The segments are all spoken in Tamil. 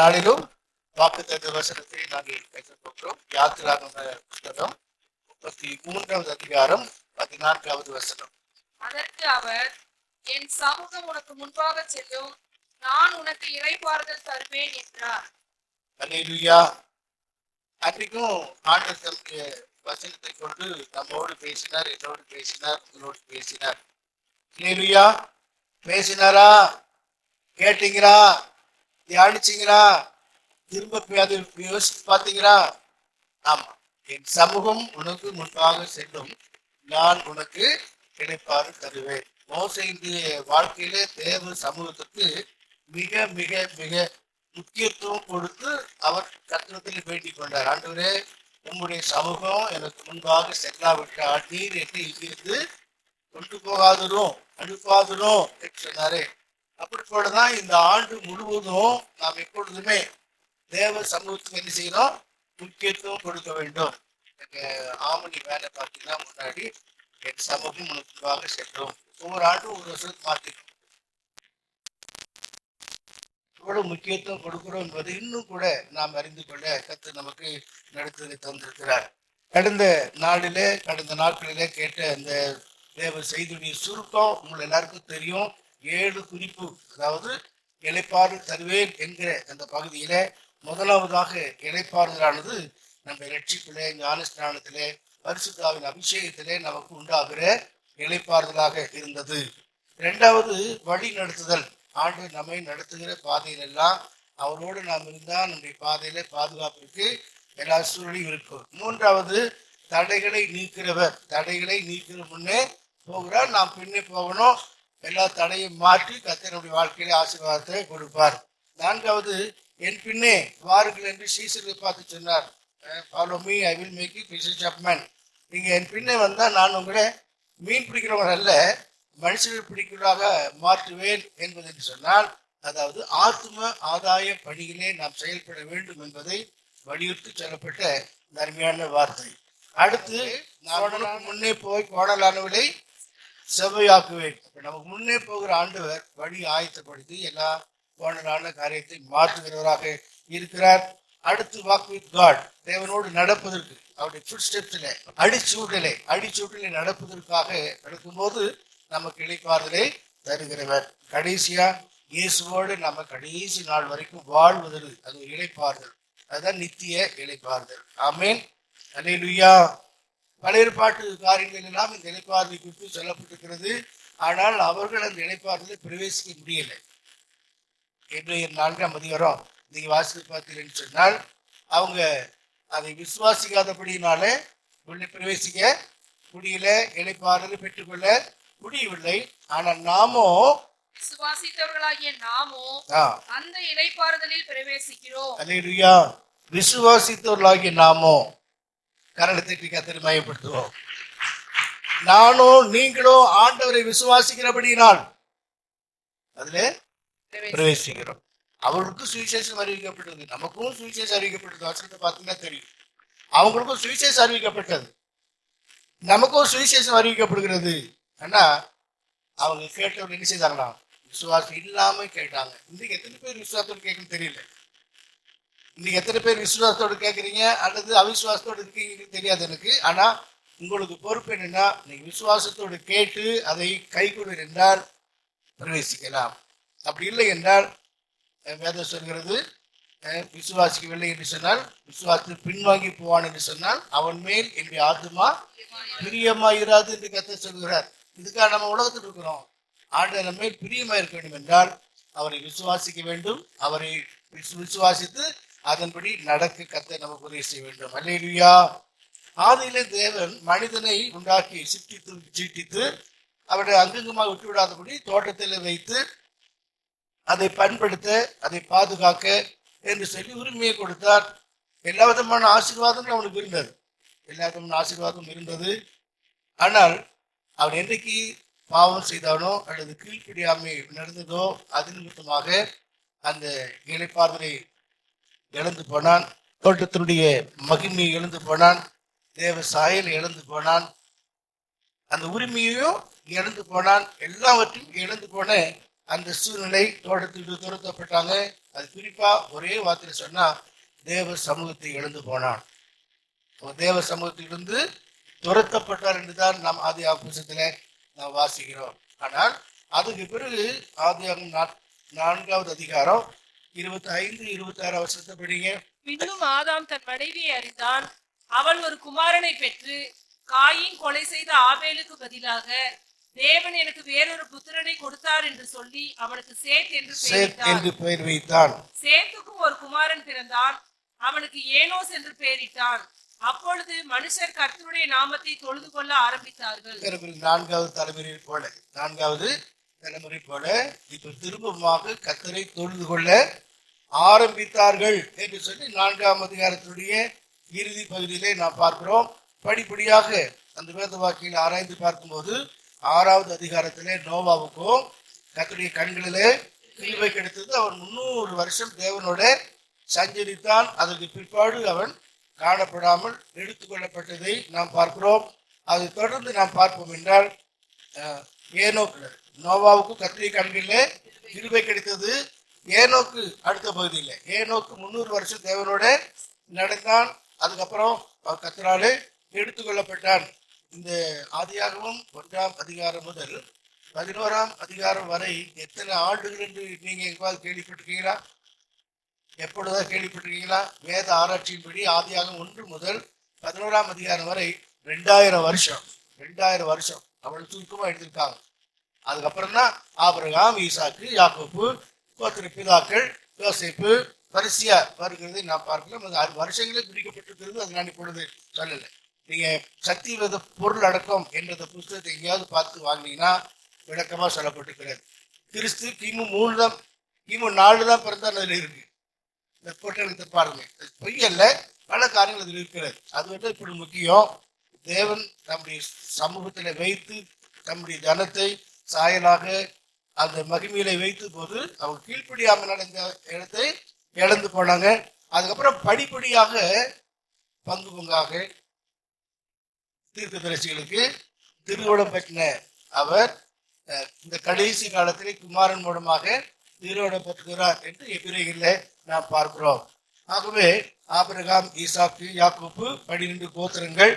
நாளிலும் வாக்குத்தத்த வசனத்தை நாங்கள் கற்றுக்கொண்டோம். யாத்திராகம புத்தகம் 33வது அதிகாரம் 14வது வசனம். அதற்கு அவர், என் சமூகம் உனக்கு முன்பாக செல்லும், நான் உனக்கு இளைப்பாறுதல் தருவேன் என்றார். அல்லேலூயா. அன்றைக்கும் ஆண்டவர் தம்முடைய வசனத்தை கொண்டு நம்மோடு பேசினார், என்னோடு பேசினார், உங்களோடு பேசினார். அல்லேலூயா. பேசினாரா? கேட்டீங்களா? தியானிச்சீங்களா? திரும்ப அதை யோசிச்சு பார்த்தீங்களா? ஆமா. என் சமூகம் உனக்கு முன்பாக செல்லும், நான் உனக்கு கிடைப்பாறு தருவேன். மோசேயுடைய வாழ்க்கையிலே தேவ சமூகத்துக்கு மிக மிக மிக முக்கியத்துவம் கொடுத்து அவர் கர்த்தரிடத்தில் வேண்டிக் கொண்டார். ஆண்டவரே, உம்முடைய சமூகம் எனக்கு முன்பாக செல்லாவிட்டால் நீர் என்னை இங்கிருந்து கொண்டு போகாதரும் அனுப்பாதரும் என்று சொன்னாரே. அப்படி போலதான் இந்த ஆண்டு முழுவதும் நாம் எப்பொழுதுமே தேவ சமூகத்துக்கு என்ன செய்யணும்? முக்கியத்துவம் கொடுக்க வேண்டும். ஆமணி வேலை பார்த்தீங்கன்னா முன்னாடி என் சமூகம் உனக்கு முன்பாக செல்லும். ஒவ்வொரு ஆண்டும் ஒரு வருஷத்துக்கு மாற்றிடும். எவ்வளவு முக்கியத்துவம் கொடுக்கிறோம் என்பது இன்னும் கூட நாம் அறிந்து கொள்ள கர்த்தர் நமக்கு நடத்ததை தந்திருக்கிறார். கடந்த நாட்களிலே கேட்ட அந்த தேவ செய்தியுடைய சுருக்கம் உங்கள் எல்லாருக்கும் தெரியும். 7 குறிப்பு, அதாவது இளைப்பாறுதல் தருவேன் என்கிற அந்த பகுதியில முதலாவதாக இளைப்பாறுதலானது நம்ம ரட்சிப்பிலே, ஞானஸ்நானத்திலே, பரிசுத்தாவின் அபிஷேகத்திலே நமக்கு உண்டாகிற இளைப்பாறுதலாக இருந்தது. 2வது வழி நடத்துதல். ஆண்டு நம்மை நடத்துகிற பாதையில எல்லாம் அவரோடு நாம் இருந்தால் நம்முடைய பாதையில பாதுகாப்பிற்கு எல்லா சூழலையும் இருக்கும். 3வது தடைகளை நீக்கிறவர். தடைகளை நீக்கிற முன்னே போகிறார், நாம் பின்னே போகணும். எல்லா தடையும் மாற்றி கர்த்தர் நம்முடைய வாழ்க்கையில ஆசீர்வாதத்தை கொடுப்பார். 4வது என் பின்னே வாருங்கள் என்று சீசரை பார்த்து சொன்னார். Follow me, I will make you fishers of men. நீங்க என் பின்னே வந்தா நான் உங்களை மீன் பிடிக்கிறவங்க அல்ல, மனுஷர்கள் பிடிக்கிறவராக மாற்றுவேன் என்பது என்று சொன்னால், அதாவது ஆத்ம ஆதாய பணியிலே நாம் செயல்பட வேண்டும் என்பதை வலியுறுத்தி சொல்லப்பட்ட அருமையான வார்த்தை. அடுத்து, நான் முன்னே போய் கோடலானவளை செவ்வையாக்குவேன். நமக்கு முன்னே போகிற ஆண்டவர் வழி ஆயத்தப்படுத்தி எல்லா கோணலான காரியத்தை மாற்றுகிறவராக இருக்கிறார். அடுத்து வாக் வித் காட். தேவனோடு நடப்பதற்கு, அவருடைய ஃபுட் ஸ்டெப்ஸில் அடிச்சூட்டிலே நடப்பதற்காக நடக்கும்போது நமக்கு இளைப்பாறுதலை தருகிறவர். கடைசியா இயேசுவோடு நம்ம கடைசி நாள் வரைக்கும் வாழ்வதற்கு அது ஒரு இளைப்பாறுதல். அதுதான் நித்திய இளைப்பாறுதல். ஆமென். அல்லேலூயா. பழைய ஏற்பாட்டு காரியங்கள் எல்லாம் இந்த இளைப்பாறுதலை குறித்து சொல்லப்பட்டிருக்கிறது. ஆனால் அவர்கள் அந்த இளைப்பாறுதலை பிரவேசிக்க முடியலை. எபிரேயர் 4ஆம் அதிகாரம் நீங்க வாசித்து பார்த்தீங்கன்னு சொன்னால், அவங்க அதை விசுவாசிக்காதபடியினாலே உள்ளே பிரவேசிக்க முடியல, இளைப்பாறுதலை பெற்றுக்கொள்ள முடியவில்லை. ஆனால் நாமோ விசுவாசித்தவர்களாகிய நாமோ அந்த இளைப்பாறுதலில் பிரவேசிக்கிறோம். அல்லேலூயா. விசுவாசித்தவர்களாகிய நாமோ கரணத்தை கர்த்தரை மகிமைப்படுத்துவோம். நானோ நீங்களோ ஆண்டவரை விசுவாசிக்கிறபடியினால் அதிலே பிரவேசிக்கிறோம். அவர்களுக்கும் சுவிசேஷம் அறிவிக்கப்பட்டது, நமக்கும் சுவிசேஷம் அறிவிக்கப்பட்டது. வசனத்தை பார்த்தீங்கன்னா தெரியும். அவங்களுக்கும் சுவிசேஷம் அறிவிக்கப்பட்டது, நமக்கும் சுவிசேஷம் அறிவிக்கப்படுகிறது. ஆனா அவங்க கேட்டவங்க என்ன செய்தாங்களா? விசுவாசம் இல்லாம கேட்டாங்க. இன்னைக்கு எத்தனை பேர் விசுவாசத்தோடு கேட்கணும்னு தெரியல. இன்னைக்கு எத்தனை பேர் விசுவாசத்தோடு கேட்குறீங்க அல்லது அவிசுவாசத்தோடு இருக்கீங்கன்னு தெரியாது எனக்கு. ஆனா உங்களுக்கு பொறுப்பு என்னன்னா, நீங்க விசுவாசத்தோடு கேட்டு அதை கைகொடு என்றால் பிரவேசிக்கலாம். அப்படி இல்லை என்றால் வேதம் சொல்கிறது, விசுவாசிக்கவில்லை என்று சொன்னால், விசுவாசத்தில் பின்வாங்கி போவான் என்று சொன்னால் அவன் மேல் என்னுடைய ஆத்துமா பிரியமா இராது என்று கர்த்தர் சொல்கிறார். இதுக்காக நம்ம உலகத்தில் இருக்கிறோம். ஆண்டவர் நம்ம மேல் பிரியமா இருக்க வேண்டும் என்றால் அவரை விசுவாசிக்க வேண்டும். அவரை விசுவாசித்து அதன்படி நடக்க கர்த்தர் நமக்கு உதவி செய்ய வேண்டும். அல்லேலூயா. ஆதியிலே தேவன் மனிதனை உண்டாக்கி சீட்டித்து அவரை அங்கங்கமாக விட்டுவிடாதபடி தோட்டத்தில் வைத்து அதை பண்படுத்த, அதை பாதுகாக்க என்று சொல்லி உரிமையை கொடுத்தார். எல்லா விதமான ஆசீர்வாதமும் அவனுக்கு இருந்தது. எல்லா விதமான ஆசீர்வாதமும் இருந்தது. ஆனால் அவன் என்றைக்கு பாவம் செய்தானோ அல்லது கீழ்ப்படியாமை நடந்ததோ அது நிமித்தமாக அந்த இளைப்பாறுதலை இழந்து போனான். தோட்டத்தினுடைய மகிமையை இழந்து போனான். தேவ சாயலை இழந்து போனான். அந்த உரிமையையும் இழந்து போனான். எல்லாவற்றையும் இழந்து போன அந்த சூழ்நிலை, தோட்டத்திற்கு துரத்தப்பட்டாங்க. அது குறிப்பா ஒரே வார்த்தையில சொன்னா தேவ சமூகத்தை இழந்து போனான். தேவ சமூகத்திலிருந்து துரத்தப்பட்டார் என்றுதான் நாம் ஆதி புத்தகத்துல நாம் வாசிக்கிறோம். ஆனால் அதுக்கு பிறகு ஆதியாகமம் 4வது அதிகாரம் 25, 26 வசனத்தை படிங்க. பின்னும் ஆதாம் தன் மனைவியை அறிந்தான். அவள் ஒரு குமாரனை பெற்று காயின் கொலை செய்த ஆபேலுக்கு பதிலாக தேவன் எனக்கு வேறொரு புத்திரனை கொடுத்தார் என்று சொல்லி அவனுக்கு சேத் என்று பெயர் வைத்தான். சேத்துக்கும் ஒரு குமாரன் பிறந்தான். அவனுக்கு ஏனோஸ் என்று பெயரிட்டான். அப்பொழுது மனுஷர் கர்த்தருடைய நாமத்தை தொழுது கொள்ள ஆரம்பித்தார்கள். நான்காவது தலைமுறை போல இப்ப திரும்பமாக கர்த்தரை தொழுது கொள்ள ஆரம்பித்தார்கள் என்று சொல்லி 4ஆம் அதிகாரத்துடைய இறுதி பகுதியிலே நாம் பார்க்கிறோம். படிப்படியாக அந்த வேத வாக்கியில் ஆராய்ந்து பார்க்கும்போது 6வது அதிகாரத்திலே நோவாவுக்கும் கர்த்தருடைய கண்களிலே கிருபை கிடைத்தது. அவன் 300 வருஷம் தேவனோட சஞ்சரித்தான். அதற்கு பிற்பாடு அவன் காணப்படாமல் எடுத்துக்கொள்ளப்பட்டதை நாம் பார்க்கிறோம். அதை தொடர்ந்து நாம் பார்ப்போம் என்றால் ஏனோக்கு, நோவாவுக்கு கர்த்தருடைய கண்களிலே கிருபை கிடைத்தது. ஏனோக்கு அடுத்த பகுதியில் ஏனோக்கு 300 வருஷம் தேவனோட நடந்தான். அதுக்கப்புறம் கர்த்தராலே எடுத்துக்கொள்ளப்பட்டான். இந்த ஆதியாகமம் 1ஆம் அதிகாரம் முதல் 11ஆம் அதிகாரம் வரை எத்தனை ஆண்டுகள் என்று நீங்க எங்காவது கேள்விப்பட்டிருக்கீங்களா? எப்பொழுதுதான் கேள்விப்பட்டிருக்கீங்களா? வேத ஆராய்ச்சியின்படி ஆதியாகமம் 1 முதல் 11ஆம் அதிகாரம் வரை 2000 வருஷம். 2000 வருஷம் அவ்வளவு சுருக்கமா எடுத்திருக்காங்க. அதுக்கப்புறம் தான் ஆபிரகாம், ஈசாக்கு, யாக்கோப்பு, கோத்திர பிதாக்கள், யோசேப்பு வரிசையா வருகிறதை நாம் பார்க்கலாம். அது 6 வருஷங்களே பிடிக்கப்பட்டிருக்கிறது. அது நான் இப்பொழுது சொல்லலை. நீங்க சத்தியவேத பொருள் அடக்கம் என்ற புத்தகத்தை எங்கேயாவது பார்த்து வாங்கினீங்கன்னா விளக்கமா சொல்லப்பட்டிருக்கிறது. கிறிஸ்து கிமு 4 தான் பிறந்தார் அதுல இருக்கு. இந்த போட்டத்தை பாருங்க, பொய் அல்ல, பல காரியங்கள் அதில் இருக்கிறது. அது வந்து இப்படி முக்கியம். தேவன் நம்முடைய சமூகத்துல வைத்து நம்முடைய ஜனத்தை சாயலாக அந்த மகிமையில வைத்த போது அவங்க கீழ்ப்படியாமல் நடந்த இடத்தை இழந்து போனாங்க. அதுக்கப்புறம் படிப்படியாக பங்கு பங்காக தீர்க்கதரிசிகளுக்கு திருவுளம் பெற்ற அவர் இந்த கடைசி காலத்திலே குமாரன் மூலமாக திருவுளம் பெற்றுகிறார் என்று எபிரேயர்ல நாம் பார்க்கிறோம். ஆகவே ஆபிரகாம், ஈசாக்கு, யாக்கோப்பு 12 கோத்திரங்கள்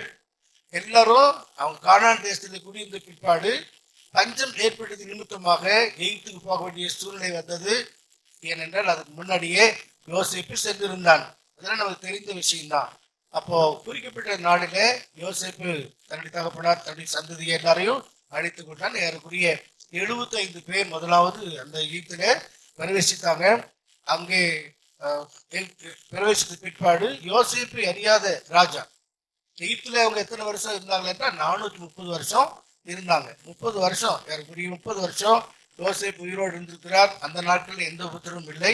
எல்லாரும் அவங்க கானான் தேசத்தில் குடியிருந்த பிற்பாடு பஞ்சம் ஏற்பட்டது நிமித்தமாக எகிப்துக்கு போக வேண்டிய சூழ்நிலை வந்தது. ஏனென்றால் அதுக்கு முன்னாடியே யோசேப்பு சென்றிருந்தான். அதெல்லாம் நமக்கு தெரிந்த விஷயம்தான். அப்போ குறிக்கப்பட்ட நாளில யோசேப்பு தன்னுடைய தகப்பனார் தன்னுடைய சந்ததியை எல்லாரையும் அழைத்து கொண்டான். ஏறக்குரிய 75 பேர் முதலாவது அந்த எகிப்தில பிரவேசித்தாங்க. அங்கே பிரவேசித்த பிற்பாடு யோசேப்பு அறியாத ராஜா எகிப்துல அவங்க எத்தனை வருஷம் இருந்தாங்கன்னா 430 வருஷம் இருந்தாங்க. 30 வருஷம் ஏறக்குரிய 30 வருஷம் யோசேப்பு உயிரோடு இருந்திருக்கிறார். அந்த நாட்களில் எந்த உபத்திரமும் இல்லை.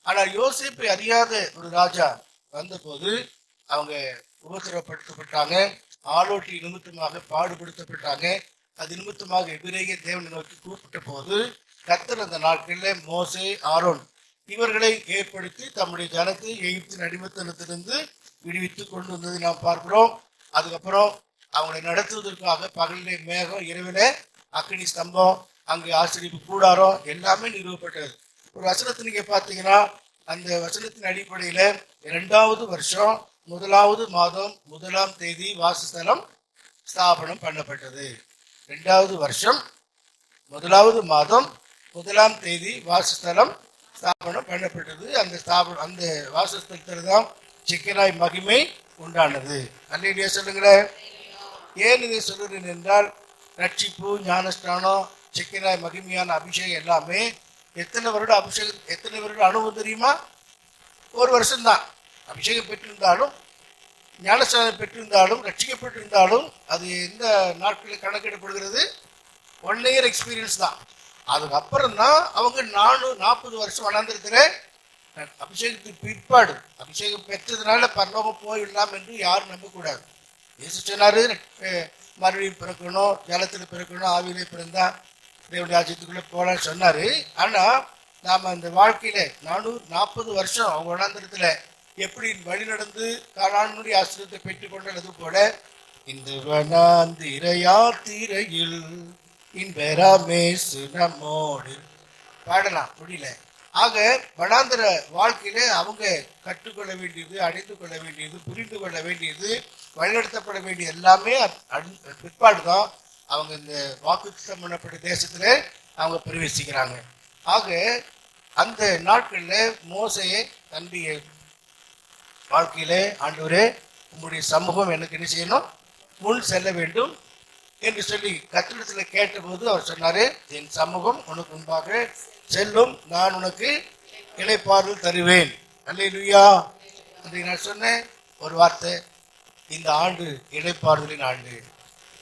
ஆனால் யோசேப்பை அறியாத ஒரு ராஜா வந்தபோது அவங்க உபத்திரப்படுத்தப்பட்டாங்க. ஆளோட்டி நிமித்தமாக பாடுபடுத்தப்பட்டாங்க. அது நிமித்தமாக எபிரேய தேவனை நோக்கி கூப்பிட்ட போது கர்த்தர் அந்த நாட்களில் மோசே, ஆரோன் இவர்களை ஏற்படுத்தி தம்முடைய ஜனத்தை எகிப்தின் அடிமைத்தனத்திலிருந்து விடுவித்து கொண்டு வந்ததை நாம் பார்க்கிறோம். அதுக்கப்புறம் அவங்களை நடத்துவதற்காக பகலிலே மேகம், இரவிலே அக்கினி ஸ்தம்பம், அங்கே ஆசிரியப்பு கூடாரம் எல்லாமே நிறுவப்பட்டது. ஒரு வசனத்தை நீங்க பார்த்தீங்கன்னா அந்த வசனத்தின் அடிப்படையில 2வது வருஷம் 1வது மாதம் 1ஆம் தேதி வாசஸ்தலம் ஸ்தாபனம் பண்ணப்பட்டது. 2வது வருஷம் 1வது மாதம் 1ஆம் தேதி வாசஸ்தலம் ஸ்தாபனம் பண்ணப்பட்டது. அந்த வாசஸ்தலத்தில் தான் சிக்கனாய் மகிமை உண்டானது. அல்லேலூயா சொல்லுங்களேன். ஏன் இதை சொல்லுறேன் என்றால் ரட்சிப்பு, ஞானஸ்தானம், சிக்கனாய் மகிமையான அபிஷேகம் எல்லாமே எத்தனை வருடம் அபிஷேகம், எத்தனை வருடம் அனுபவம் தெரியுமா? 1 வருஷம்தான். அபிஷேகம் பெற்றிருந்தாலும், ஞானஸ்தானம் பெற்றிருந்தாலும், ரட்சிக்கப்பட்டிருந்தாலும் அது எந்த நாட்களில் கணக்கிடப்படுகிறது? 1 இயர் எக்ஸ்பீரியன்ஸ் தான். அதுக்கப்புறம் தான் அவங்க 40 வருஷம் வளர்ந்துருக்கிற அபிஷேகத்துக்கு பிற்பாடு அபிஷேகம் பெற்றதுனால பரலோகம் போயிடலாம் என்று யாரும் நம்பக்கூடாது. இயேசு சொன்னாரு, மறுபடியும் பிறக்கணும், ஜலத்தில் பிறக்கணும், ஆவியிலே பிறந்தா தேவனுடைய ராஜ்யத்துக்குள்ள போலான்னு சொன்னாரு. ஆனா நாம அந்த வாழ்க்கையில 440 வருஷம் அவங்க வனாந்தரத்துல எப்படி வழி நடந்து கானானுடைய ஆசீர்வாதத்தை பெற்றுக் கொண்டது போல இந்த வனாந்திர யாத்திரையில் இன்பராமேசு நம்மோடு பாடலாம். முடியல, ஆக வனாந்தர வாழ்க்கையில அவங்க கற்றுக்கொள்ள வேண்டியது, அடைந்து கொள்ள வேண்டியது, புரிந்து கொள்ள வேண்டியது, வழிநடத்தப்பட வேண்டியது எல்லாமே பிற்பாடுதான் அவங்க இந்த வாக்குத்தத்தம் பண்ணப்பட்ட தேசத்துல அவங்க பிரவேசிக்கிறாங்க. ஆக அந்த நாட்கள்ல மோசையை தன்னுடைய வாழ்க்கையிலே, ஆண்டவரே உங்களுடைய சமூகம் எனக்கு என்ன செய்யணும், முன் செல்ல வேண்டும் என்று சொல்லி கர்த்தரிடத்துல கேட்டபோது அவர் சொன்னாரு, என் சமூகம் உனக்கு முன்பாக செல்லும், நான் உனக்கு இளைப்பாறுதல் தருவேன். அல்லேலூயா. அன்றைக்கு நான் சொன்னேன் ஒரு வார்த்தை, இந்த ஆண்டு இளைப்பாறுதலின் ஆண்டு.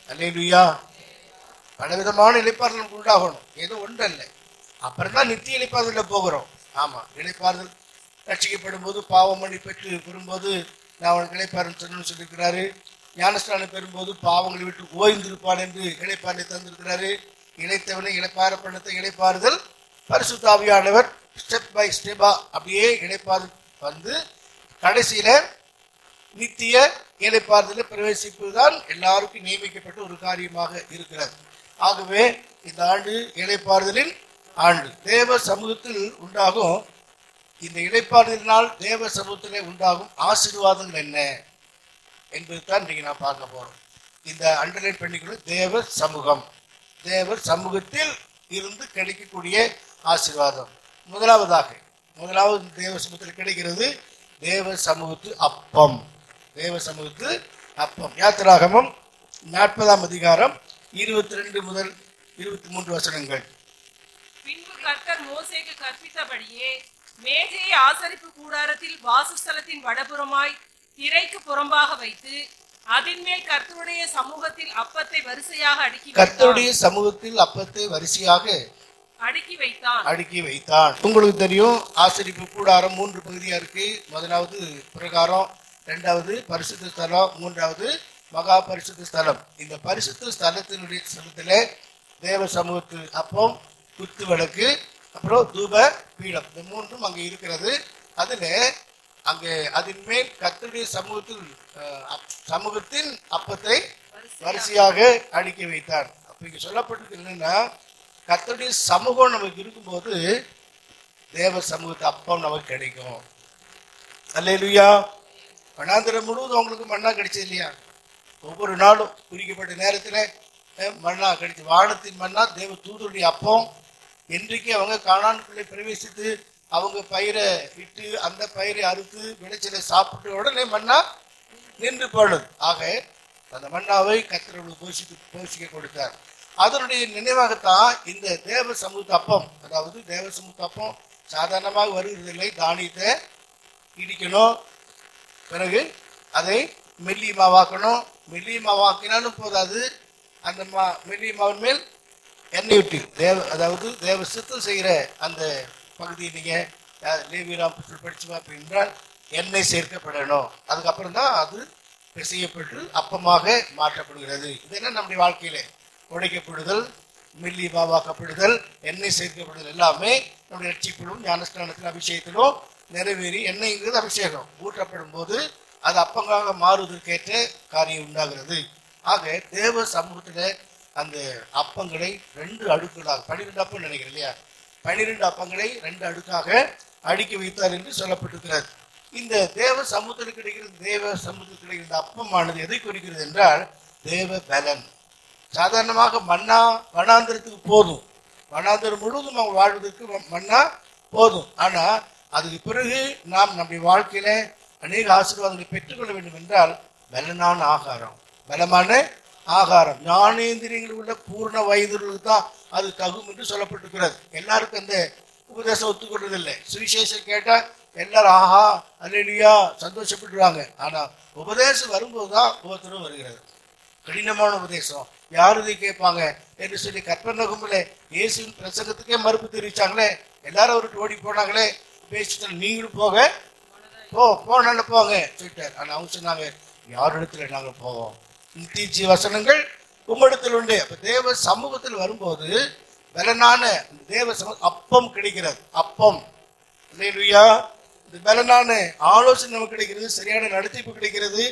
அல்லேலூயா. பலவிதமான இளைப்பாறுதல் உண்டாகணும், ஏதோ ஒன்று அல்ல. அப்புறம் தான் நித்திய இளைப்பாறுதல போகிறோம். ஆமா, இளைப்பாறுதல் ரட்சிக்கப்படும் போது பாவம் மன்னி பெற்று பெறும்போது நான் அவனுக்கு இளைப்பாறுதல் சொல்லணும்னு சொல்லியிருக்கிறாரு. ஞானஸ்நானம் பெறும்போது பாவங்களை விட்டு ஓய்ந்திருப்பான் என்று இளைப்பாறுதலை தந்திருக்கிறாரு. இளைத்தவனை இளைப்பாற பண்ணத்தை இளைப்பாறுதல் பரிசுத்த ஆவியானவர் ஸ்டெப் பை ஸ்டெப்பா அப்படியே இளைப்பாறுதல் வந்து கடைசியில நித்திய இளைப்பாறுதலை பிரவேசிப்பதுதான் எல்லாருக்கும் நியமிக்கப்பட்ட ஒரு காரியமாக இருக்கிறது. ஆகவே இந்த ஆண்டு இளைப்பாறுதலின் ஆண்டு. தேவ சமூகத்தில் உண்டாகும் இந்த இளைப்பாறுதலினால் தேவ சமூகத்திலே உண்டாகும் ஆசீர்வாதங்கள் என்ன என்பது தான் இன்றைக்கு நான் பார்க்க போறோம். இந்த அண்டர்லைன் பண்ணிக்கணும், தேவ சமூகம், தேவ சமூகத்தில் இருந்து கிடைக்கக்கூடிய ஆசீர்வாதம். முதலாவது தேவ சமூகத்தில் கிடைக்கிறது தேவ சமூகத்து அப்பம். தேவ சமூகத்து அப்பம். யாத்திராகமம் 40ஆம் அதிகாரம் 22 முதல் 23 வசனங்கள். பின்பு கர்த்தர் மோசேக்கு கற்பித்தபடியே மேஜையை ஆசரிப்பு கூடாரத்தில் வாசஸ்தலத்தின் வடபுறமாய் திரைக்கு புறம்பாக வைத்து அதின் மேல் கர்த்தருடைய சமூகத்தில் அப்பத்தை வரிசையாக அடுக்கி வைத்தான். உங்களுக்கு தெரியும், ஆசரிப்பு கூடாரம் 3 பகுதியா இருக்கு. முதலாவது பிரகாரம், இரண்டாவது பரிசுத்த ஸ்தலம், மூன்றாவது மகா பரிசுத்த ஸ்தலம். இந்த பரிசுத்த ஸ்தலத்தினுடைய ஸ்தலத்துல தேவ சமூகத்து அப்பம், குத்து விளக்கு, அப்புறம் தூப பீடம், இந்த மூன்றும் அங்க இருக்கிறது. அதுல அங்க அதன் மேல் கர்த்தருடைய சமூகத்தின் அப்பத்தை வரிசையாக அடுக்கி வைத்தார். அப்ப இங்க சொல்லப்பட்டது என்னன்னா, கர்த்தருடைய சமூகம் நமக்கு இருக்கும்போது தேவ சமூகத்து அப்பம் நமக்கு கிடைக்கும். அல்லேலூயா. வனாந்திரம் முழுவதும் அவங்களுக்கு மண்ணா கிடைச்சது இல்லையா? ஒவ்வொரு நாளும் குறிக்கப்பட்ட நேரத்துல மண்ணா கிடைச்சு, வானத்தின் மண்ணா தேவ தூதருடைய அப்பம். என்றைக்கு அவங்க கானானுக்குள்ளே பிரவேசித்து அவங்க பயிரை விட்டு அந்த பயிரை அறுத்து விளைச்சலை சாப்பிட்ட உடனே மண்ணா நின்று போனது. ஆக அந்த மண்ணாவை கர்த்தருக்கு போஷிக்க கொடுத்தார். அதனுடைய நினைவாகத்தான் இந்த தேவ சமூக அப்பம், அதாவது தேவ சமூக அப்பம் சாதாரணமாக வருவதில்லை. தானியத்தை இடிக்கணும், பிறகு அதை மெல்லிய மாவாக்கணும். மெல்லிய மாவாக்கினாலும் போதாது, அந்த மெல்லிய மாவின் மேல் எண்ணெய் விட்டு அதாவது தேவ சித்தம் செய்கிற அந்த பகுதியை நீங்க லேவியராம் படிச்சு பார்ப்பீங்க, எண்ணெய் சேர்க்கப்படணும். அதுக்கப்புறம் தான் அது பிசையப்பட்டு அப்பமாக மாற்றப்படுகிறது. இதெல்லாம் நம்முடைய வாழ்க்கையில உடைக்கப்படுதல், மெல்லி மாவாக்கப்படுதல், எண்ணெய் சேர்க்கப்படுதல் எல்லாமே நம்முடைய ரட்சிப்பிலும் ஞானஸ்நானத்திலும் அபிஷேகத்திலும் நிறைவேறி, எண்ணெய்ங்கிறது அபிஷேகம் ஊற்றப்படும் போது அது அப்பங்காக மாறுவதற்கேற்ற காரியம் உண்டாகிறது. ஆக தேவ சமூகத்துல அந்த அப்பங்களை 2 அடுக்குகளாக, 12 அப்பம் நினைக்கிறேன் இல்லையா, 12 அப்பங்களை 2 அடுக்காக அடுக்கி வைத்தார் என்று சொல்லப்பட்டிருக்கிறது. இந்த தேவ சமூகத்தில் கிடைக்கிற இந்த அப்பமானது எதை குறிக்கிறது என்றால் தேவ பலன். சாதாரணமாக மன்னா வனாந்திரத்துக்கு போதும், வனாந்திரம் முழுவதும் அவங்க வாழ்வதற்கு மன்னா போதும். ஆனா அதுக்கு பிறகு நாம் நம்முடைய வாழ்க்கையில அநேக ஆசீர்வாதங்களை பெற்றுக்கொள்ள வேண்டும் என்றால் பலனான ஆகாரம், பலமான ஆகாரம், ஞானேந்திரியங்கள் உள்ள பூர்ண வயதுகளுக்கு தான் அது தகும் என்று சொல்லப்பட்டிருக்கிறது. எல்லாருக்கும் அந்த உபதேசம் ஒத்துக்கொள்றதில்லை. சுவிசேஷம் கேட்டா எல்லாரும் ஆஹா அல்லேலூயா சந்தோஷப்பட்டுருவாங்க. ஆனா உபதேசம் வரும்போதுதான் ஒவ்வொருத்தரும் வருகிறது. கடினமான உபதேசம், யாரு இதை கேட்பாங்க என்று சொல்லி கற்பனகும்பல இயேசுவின் பிரசங்கத்துக்கே மறுப்பு தெரிவிச்சாங்களே, எல்லாரும் அவருக்கு ஓடி போனாங்களே, பேசிட்டு நீங்களும் போனால போங்க சொல்லிட்டார். ஆனா அவங்க சொன்னாங்க, யாரிடத்துல நாங்க போவோம், நித்திய வசனங்கள் உம்மிடத்தில் உண்டு. அப்ப தேவ சமூகத்தில் வரும்போது பலனான தேவ சமூகம் அப்பம் கிடைக்கிறது. அப்பம் அல்லேலூயா. இந்த பலனான ஆலோசனை நமக்கு கிடைக்கிறது, சரியான நடத்திப்பு கிடைக்கிறது,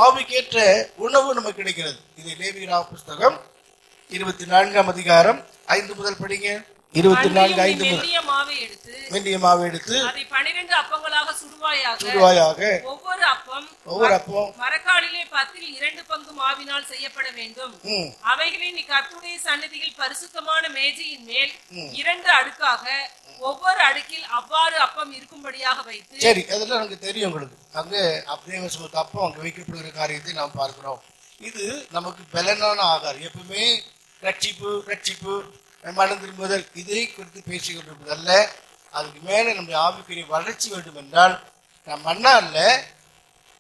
ஆவிக்கேற்ற உணவு நமக்கு கிடைக்கிறது. இது லேவியராம் புஸ்தகம் 24ஆம் அதிகாரம் 5 முதல் படிங்க. 24 நீ 5 முதல் மெல்லிய மாவை எடுத்து மெல்லிய மாவு எடுத்து அதை 12 அப்பங்களாக சுடுவாயாக. சுடுவாயாக. ஒவ்வொரு அப்பம் மரக்காலிலே 10 2 பங்கு மாவினால் செய்யப்பட வேண்டும். அவைகளை நீ கர்த்தருடைய சந்நிதியில் பரிசுத்தமான மேஜையின் மேல் 2 அடுக்காக ஒவ்வொரு அடுக்கில் அவ்வாறு அப்பம் இருக்கும்படியாக வைத்து. சரி, அதெல்லாம் நமக்கு தெரியும். உங்களுக்கு அங்கே தேவ சமூகத்து அப்பம் அங்கே வைக்கப்படுகிற காரியத்தை நாம் பார்க்கிறோம். இது நமக்கு பலனான ஆகாரம். எப்பவுமே ரட்சிப்பு மனம் திரும்புதல் இதை குறித்து பேசிக் கொண்டிருப்பதல்ல. அதுக்கு மேல நம்முடைய ஆவிக்குரிய வளர்ச்சி வேண்டும் என்றால் நம் மண்ணால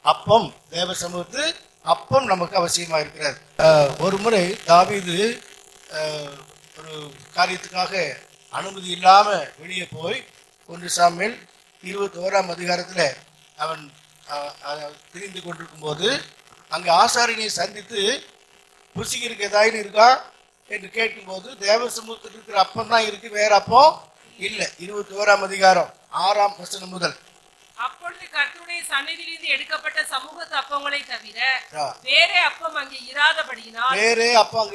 அப்பம் தேவ சமூகத்து அப்பம் நமக்கு அவசியமா இருக்கிறது. ஒரு முறை தாவீது ஒரு காரியத்துக்காக அனுமதி இல்லாம வெளியே போய் 1 சாமுவேல் 21ஆம் அதிகாரத்துல அவன் திரிந்து கொண்டிருக்கும் போது அங்க ஆசாரியனை சந்தித்து புசிக்கிறதுக்கு ஏதாவது இருக்கா என்று கேட்கும்போது தேவ சமூகத்தில் இருக்கிற அப்பம் தான் இருக்கு, வேற அப்பம் இல்ல. 21ஆம் அதிகாரம் 6ஆம் வசனம் முதல். அப்பொழுது கர்த்தருடைய சந்நிதியிலிருந்து எடுக்கப்பட்ட சமூகத்து அப்பங்களை தவிர வேறே அப்பம் அங்கே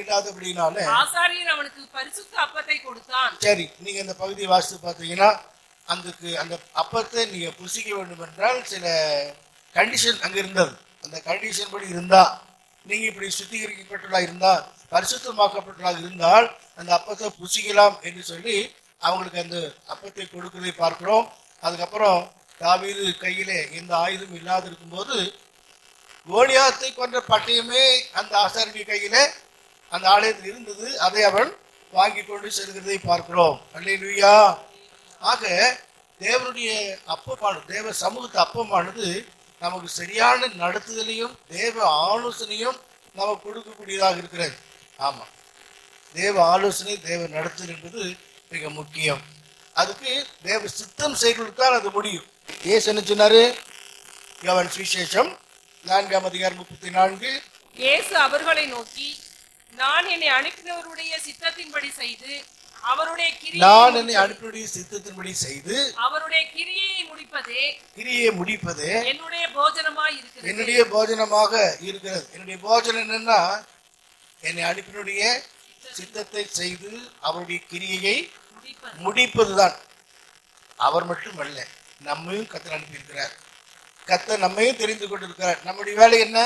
இராதபடியினால ஆசாரியர் அவனுக்கு பரிசுத்த அப்பத்தை கொடுத்தான். சரி, நீங்க இந்த பகுதியை வாசித்து பார்த்தீங்கன்னா அந்த அப்பத்தை நீங்க புசிக்க வேண்டும் என்றால் சில கண்டிஷன் அங்க இருந்தது. அந்த கண்டிஷன் படி இருந்தா, நீங்க இப்படி சுத்திகரிக்கப்பட்டதாக இருந்தா, பரிசுத்தமாக்கப்பட்டதாக இருந்தால் அந்த அப்பத்தை புசிக்கலாம் என்று சொல்லி அவங்களுக்கு அந்த அப்பத்தை கொடுக்கிறதை பார்க்கிறோம். அதுக்கப்புறம் தாவீது கையிலே எந்த ஆயுதம் இல்லாது இருக்கும் போது கோலியாத்தை கொன்ற பட்டயமே அந்த ஆசாரிய கையிலே அந்த ஆலயத்தில் இருந்தது. அதை அவன் வாங்கி கொண்டு செல்கிறதை பார்க்கிறோம். அல்லேலூயா. ஆக தேவனுடைய அப்பமானது, தேவ சமூகத்து அப்பமானது நமக்கு சரியான நடத்துதலையும் தேவ ஆலோசனையும் நமக்கு கொடுக்கக்கூடியதாக இருக்கிறது. ஆமா, தேவ ஆலோசனை தேவ நடத்துதல் என்பது மிக முக்கியம். அதுக்கு தேவ சித்தம் செய்வதற்கால் அது முடியும். ஏசு என்ன சொன்னாரு? யோவான் சுவிசேஷம் 4ஆம் அதிகாரம் 34. இயேசு அவர்களை நோக்கி, நான் என்னை அனுப்பினவருடைய சித்தத்தின்படி செய்து அவருடைய கிரியையை முடிப்பதே என்னுடைய போஜனமாக இருக்கிறது. என்னுடைய போஜனம் என்னன்னா என்னை அனுப்பினுடைய சித்தத்தை செய்து அவருடைய கிரியையை முடிப்பதுதான். அவர் மட்டுமல்ல, நம்மையும் கர்த்தர் அனுப்பியிருக்கிறார். கர்த்தர் நம்மையும் தெரிந்து கொண்டிருக்கிறார். நம்முடைய வேலை என்ன?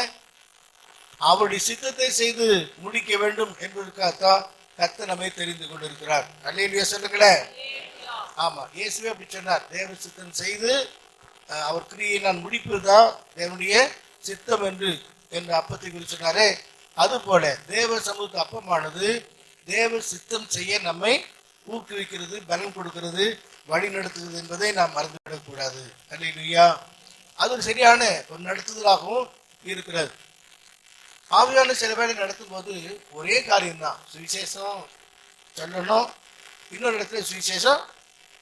அவருடைய சித்தத்தை செய்து முடிக்க வேண்டும் என்பதற்காகத்தான் கர்த்தர் நம்மை தெரிந்து கொண்டிருக்கிறார். அல்லேலூயா சொல்லுங்களேன். ஆமா, இயேசுவே அப்படி சொன்னார். தேவ சித்தம் செய்து அவர் கிரியை நான் முடிப்பதுதான் தேவனுடைய சித்தம் என்று அப்பத்தை குறித்து சொன்னாரே, அது போல தேவ சமூகத்து அப்பமானது தேவ சித்தம் செய்ய நம்மை ஊக்குவிக்கிறது, பலம் கொடுக்கிறது, வழி நடத்துகிறது என்பதை நாம் மறந்துவிடக் கூடாது. அல்லேலூயா. அது சரியான ஒரு நடத்துதலாகவும் இருக்கிறது. ஆவியான சில வேலை நடத்தும் போது ஒரே காரியம்தான், சுவிசேஷம் சொல்லணும், இன்னொரு இடத்துல சுவிசேஷம்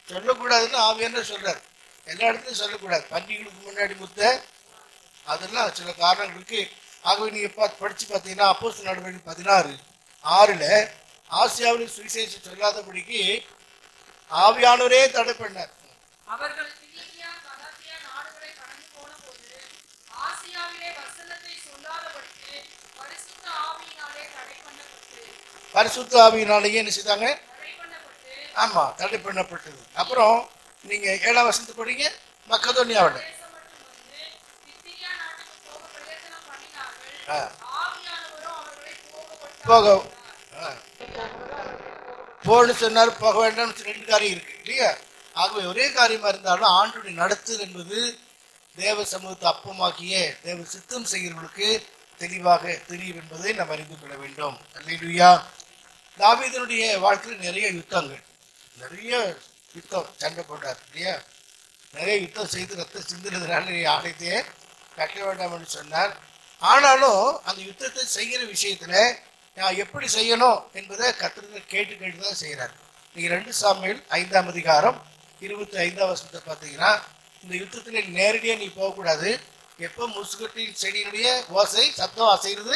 சொல்லக்கூடாதுன்னு ஆவியான சொல்றாரு. எல்லா இடத்துலையும் சொல்லக்கூடாது. பண்டிகைகளுக்கு முன்னாடி அதெல்லாம் சில காரணங்கள் இருக்கு. ஆகவே நீங்க படிச்சு பார்த்தீங்கன்னா அப்போஸ்தலர் நடவடிக்கை 16:6 ஆசியாவில் சுவிசேஷம் சொல்லாதபடிக்கு ஆவியானவரே தடை பண்ணார். அவர்கள் பிலிப்பியா கலாத்தியா நாடுகளை கடந்து போனபோது ஆசியாவிலே வசனத்தை சொல்லாதபடிக்கு பரிசுத்த ஆவியினாலே தடை பண்ணப்பட்டு பரிசுத்த ஆவியினாலேயே என்ன செய்தாங்க? ஆமா, தடை பண்ணப்பட்டது. அப்புறம் நீங்க 7ஆம் வசனத்தை படிங்க. மக்கதோனியாவில் போன்னு சொன்னார், போக வேண்டாம். 2 காரியம் இருக்கு இல்லையா? ஆகவே ஒரே காரியமா இருந்தாலும் ஆண்டுடைய நடத்துதல் என்பது தேவ சமூகத்தை அப்பமாக்கிய தேவ சித்தம் செய்கிறவர்களுக்கு தெளிவாக தெரியும் என்பதை நாம் அறிந்து கொள்ள வேண்டும். அல்லேலூயா. தாவீதுடைய வாழ்க்கையில் நிறைய யுத்தங்கள், நிறைய யுத்தம் சண்டை போட்டார் இல்லையா? நிறைய யுத்தம் செய்து ரத்தம் சிந்தினதுனால ஆலயத்தையே கட்ட வேண்டாம் என்று சொன்னார். ஆனாலும் அந்த யுத்தத்தை செய்கிற விஷயத்துல நான் எப்படி செய்யணும் என்பதை கர்த்தர் கேட்டு தான் செய்யறாரு. நீங்க 2 சாமுவேல் 5ஆம் அதிகாரம் 25ஆம் வசனத்தை பார்த்தீங்கன்னா, இந்த யுத்தத்துல நேரடியா நீ போகக்கூடாது. எப்போ முசுகட்டி செடியினுடைய ஓசை சத்தம் அசைகிறது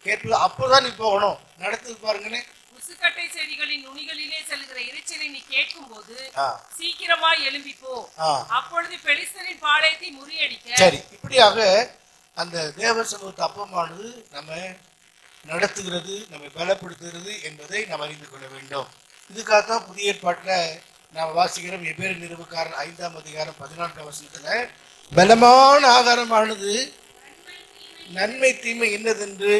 கேட்பது அப்போதான் நீ போகணும். நடத்துது பாருங்கன்னு. முசுக்கட்டை செடிகளின் நுனிகளிலே செல்கிற இரைச்சலை நீ கேட்கும் போது சீக்கிரமாய் எழும்பி போ, அப்பொழுது பெலிஸ்தரின் பாளையத்தை முறியடிக்க. சரி, இப்படியாக அந்த தேவ சமூகத்து அப்பமானது நம்ம நடத்துகிறது, நம்மை பலப்படுத்துகிறது என்பதை நாம் அறிந்து கொள்ள வேண்டும். இதுக்காகத்தான் புதிய ஏற்பாட்டில் நாம் வாசிக்கிறோம். எபேரு நிருபக்காரன் 5ஆம் அதிகாரம் 14ஆம் வசனத்துல பலமான ஆகாரமானது நன்மை தீமை என்னதென்று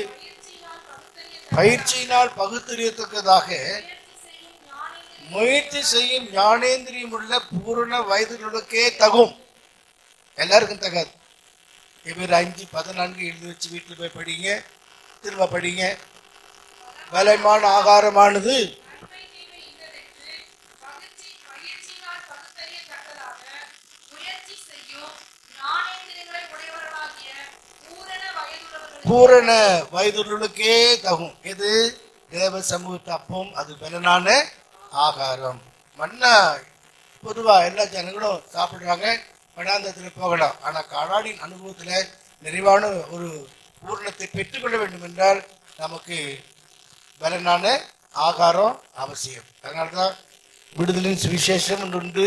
பயிற்சியினால் பகுத்தறியத்தக்கதாக முயற்சி செய்யும் ஞானேந்திரியம் உள்ள பூரண வயதிலுக்கே தகும். எல்லாருக்கும் தகாது. எபேரு 5:14 எழுதி வச்சு வீட்டில் போய் படிங்க, திரும்ப படிங்க. பலமான ஆகாரமானது பூரண வயதுள்ளே தகும். எது? தேவ சமூகத்து அப்பம், அது பலனான ஆகாரம். மன்னா பொதுவா எல்லா ஜனங்களும் சாப்பிடுறாங்க, படாந்தத்துல போகலாம். ஆனா காடாடின் அனுபவத்துல நிறைவான ஒரு பூரணத்தை பெற்றுக்கொள்ள வேண்டும் என்றால் நமக்கு பலனான ஆகாரம் அவசியம். அதனால்தான் விடுதலின் சுவிசேஷம் என்று உண்டு,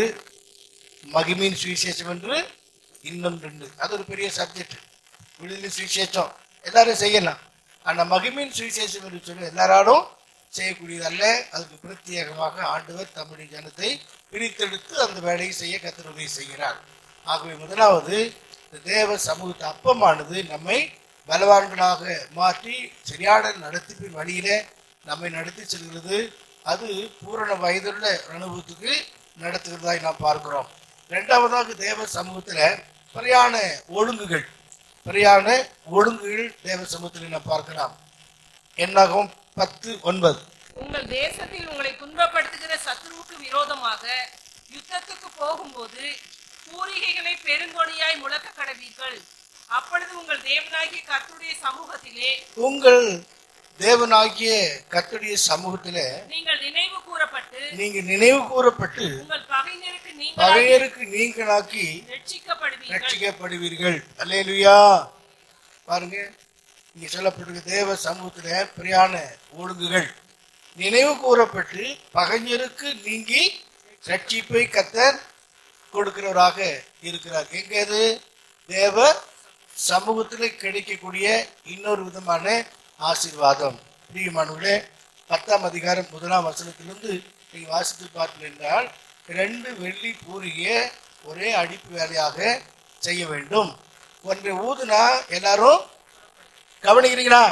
மகிமையின் சுவிசேஷம் என்று இன்னொன்று. அது ஒரு பெரிய சப்ஜெக்ட். விடுதலின் சுவிசேஷம் எல்லாரும் செய்யலாம். ஆனா மகிமையின் சுவிசேஷம் என்று சொல்லி எல்லாராலும் செய்யக்கூடியதல்ல. அதுக்கு பிரத்யேகமாக ஆண்டவர் தம்முடைய ஜனத்தை பிரித்தெடுத்து அந்த வேலையை செய்ய கர்த்தர் உதவி செய்கிறார். ஆகவே முதலாவது தேவ சமூகத்து அப்பமானது நம்மை பலவான்களாக மாற்றி சரியான நடத்திப்பின் வழியில நம்மை நடத்தி செல்கிறது. அது பூரண வயதுள்ள அனுபவத்துக்கு நடத்துகிறதாய் நாம் பார்க்கிறோம். இரண்டாவதாக தேவ சமூகத்துல சரியான ஒழுங்குகள் தேவ சமூகத்தில் நாம் பார்க்கலாம். என்னாகும் 10:9. உங்கள் தேசத்தில் உங்களை துன்பப்படுத்துகிற சத்துருவுக்கு விரோதமாக யுத்தத்துக்கு போகும்போது பூரிகைகளை பெருங்கொடியாய் முழக்க கடவீர்கள். அப்பொழுது உங்கள் தேவனாகிய கர்த்தருடைய சமூகத்திலே நீங்கள் நினைவு கூறப்பட்டு உங்கள் பகைஞருக்கு நீங்களாக்கி ரட்சிக்கப்படுவீர்கள். அல்லேலூயா. பாருங்க, இங்க சொல்லப்பட்டிருக்க தேவ சமூகத்துல பிரியான ஒழுங்குகள் நினைவு கூறப்பட்டு பகைஞருக்கு நீங்கி ரட்சிப்பை கர்த்தர் கொடுக்கிறவராக இருக்கிறார். எங்கேது? தேவ சமூகத்தில் கிடைக்கக்கூடிய இன்னொரு விதமான ஆசீர்வாதம். பிரியமானவர்களே, 10ஆம் அதிகாரம் 1ஆம் வசனத்திலிருந்து நீங்க வாசித்து பார்த்தீர்கள் என்றால் 2 வெள்ளி பூரியை ஒரே அடிப்பு வேலையாக செய்ய வேண்டும். ஒன்றை ஊதுனா எல்லாரும் கவனிக்கிறீங்களா?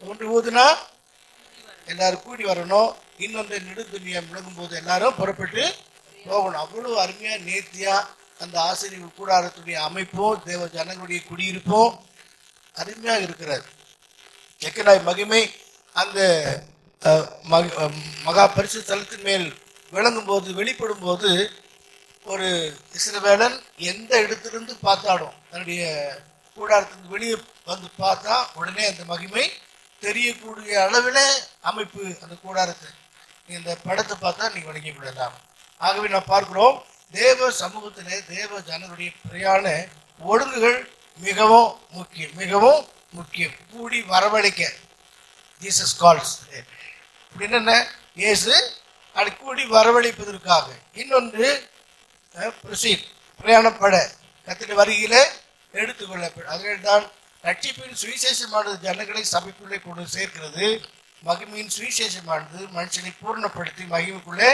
ஒன்று ஊதுனா எல்லாரும் கூடி வரணும். இன்னொன்று நெடுந்துணியம் விளங்கும் போது எல்லாரும் புறப்பட்டு போகணும். அவ்வளவு அருமையா நேர்த்தியா அந்த ஆசிரியர் கூடாரத்துடைய அமைப்பும் தேவ ஜனங்களுடைய குடியிருப்பும் அருமையாக இருக்கிறது. எக்கனாய் மகிமை அந்த மகா பரிசு தலத்தின் மேல் விளங்கும் போது வெளிப்படும் போது ஒரு இஸ்ரவேலன் எந்த இடத்திலிருந்து பார்த்தாலும் தன்னுடைய கூடாரத்துக்கு வெளியே வந்து பார்த்தா உடனே அந்த மகிமை தெரியக்கூடிய அளவில் அமைப்பு அந்த கூடாரத்தை இந்த படத்தை பார்த்தா நீங்க வணங்கி விடலாம். ஆகவே நான் பார்க்கிறோம், தேவ சமூகத்திலே தேவ ஜனங்களுடைய பிரயாண ஒழுங்குகள் மிகவும் முக்கியம். கூடி வரவழைக்க ஜீசஸ் கால்ஸ் என்ன, இயேசு அது கூடி வரவழைப்பதற்காக. இன்னொன்று பிரயாணப்பட கத்திர வருகையில எடுத்துக்கொள்ளப்படும். அதனால்தான் ரட்சிப்பின் சுவிசேஷமானது ஜனங்களை சபைக்குள்ளே கொண்டு சேர்க்கிறது. மகிமையின் சுவிசேஷமானது மனுஷனை பூர்ணப்படுத்தி மகிமைக்குள்ளே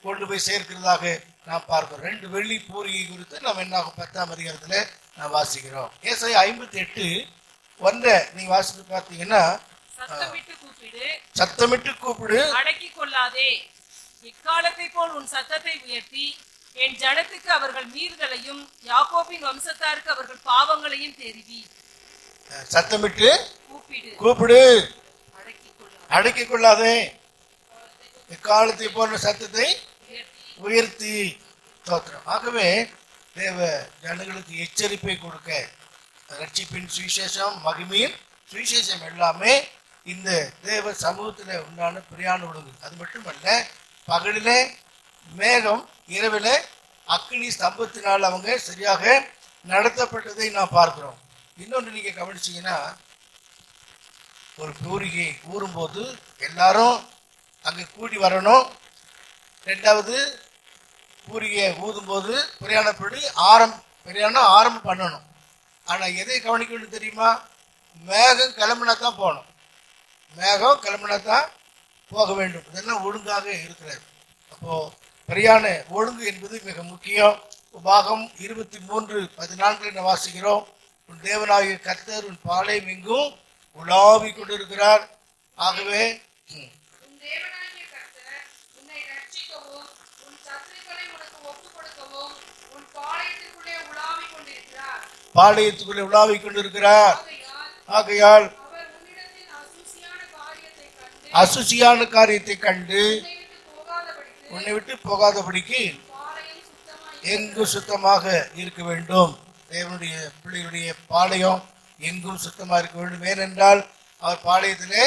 கொண்டு போய் சேர்க்கிறதாக நாம் பார்க்கிறோம். 2 வெள்ளி பூரிகை குறித்து நாம் என்னாகும் 10ஆம் அதிகாரத்துல நாம் வாசிக்கிறோம். ஏசாயா 58:1 நீங்க வாசித்து பார்த்தீங்கன்னா, சத்தமிட்டு கூப்பிடு, அடக்கிக் கொள்ளாதே. இக்காலத்தை போல் உன் சத்தத்தை உயர்த்தி என் ஜனத்துக்கு அவர்கள் மீறுதலையும் யாக்கோபின் வம்சத்தாருக்கு அவர்கள் பாவங்களையும் தெரிவி. சத்தமிட்டு கூப்பிடு, அடக்கிக் கொள்ளாதே. இக்காலத்தை போன்ற சத்தத்தை உயர்த்தி தோத்திரம். ஆகவே தேவ ஜனங்களுக்கு எச்சரிப்பை கொடுக்க ரட்சிப்பின் சுவிசேஷம் மகிமையின் சுவிசேஷம் எல்லாமே இந்த தேவ சமூகத்தில் உண்டான பிரியாண ஒழுங்கு. அது மட்டுமல்ல, பகலிலே மேகம், இரவில அக்னி ஸ்தம்பத்தினால் அவங்க சரியாக நடத்தப்பட்டதை நாம் பார்க்கிறோம். இன்னொன்று நீங்க கவனிச்சீங்கன்னா, ஒரு பூரிகை ஊறும்போது எல்லாரும் அங்கே கூடி வரணும். 2வது பூரிகையை ஊதும்போது பிரயாணப்படி பிரயாணம் ஆரம்பம் பண்ணணும். ஆனா எதை கவனிக்கணும் தெரியுமா? மேகம் கிளம்புனா தான் போகணும். மேகம் கிளம்புனா தான் போக வேண்டும். இதெல்லாம் ஒழுங்காக இருக்கிறது. அப்போ பிரயாண ஒழுங்கு என்பது மிக முக்கியம். உபாகம் 23:14 வாசிக்கிறோம். உன் தேவனாகிய கர்த்தர் உன் பாளையம் எங்கும் உலாவிக் கொண்டிருக்கிறார். ஆகவே உன் தேவனாகிய கர்த்தர் உன்னை ரட்சிக்கவும் உன் சத்துருக்களை உனக்கு ஒப்புக் கொடுக்கவும் உன் பாளையத்துக்குள்ளே உலாவிக் கொண்டிருக்கிறார். பாளையத்துக்குள்ளே உலாவிக் கொண்டிருக்கிறார். ஆகையால் அவர் உன்னிடத்தில் அசுசியான காரியத்தை கண்டு உன்னை விட்டு போகாதபடிக்கு உன்னை விட்டு போகாதபடிக்கு பாளையம் சுத்தமாய் எங்கும் சுத்தமாக இருக்க வேண்டும். தேவனுடைய பிள்ளைகளுடைய பாளையம் எங்கும் சுத்தமாக இருக்க வேண்டும். ஏனென்றால் அவர் பாளையத்திலே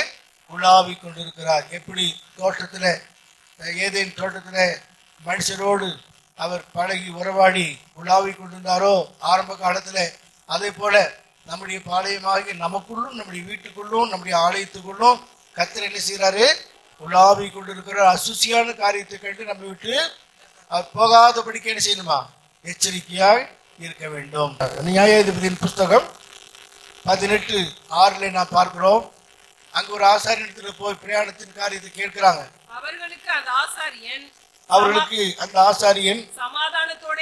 உலாவிக் கொண்டிருக்கிறார். எப்படி தோட்டத்திலே, ஏதேன் தோட்டத்திலே மனுஷரோடு அவர் பழகி உறவாடி உலாவிக் கொண்டிருந்தாரோ ஆரம்ப காலத்தில், அதே போல நம்முடைய பாளையமாகி நமக்குள்ளும் நம்முடைய வீட்டுக்குள்ளும் நம்முடைய ஆலயத்துக்குள்ளும் கர்த்தர் என்ன செய்கிறாரு? உலாவிக் கொண்டிருக்கிறார். அசுசியான காரியத்தை கண்டு நம்ம விட்டு அவர் போகாதபடிக்கு என்ன செய்யணுமா? எச்சரிக்கையாய் இருக்க வேண்டும். நியாயாதிபதியின் புஸ்தகம் 18:6 நாம் பார்க்கிறோம். அங்க ஒரு ஆசாரியத்துல போய் பிரயாணத்தின் காரியத்தை கேட்கிறாங்க. அவர்களுக்கு அந்த ஆசாரியன் சமாதானத்தோட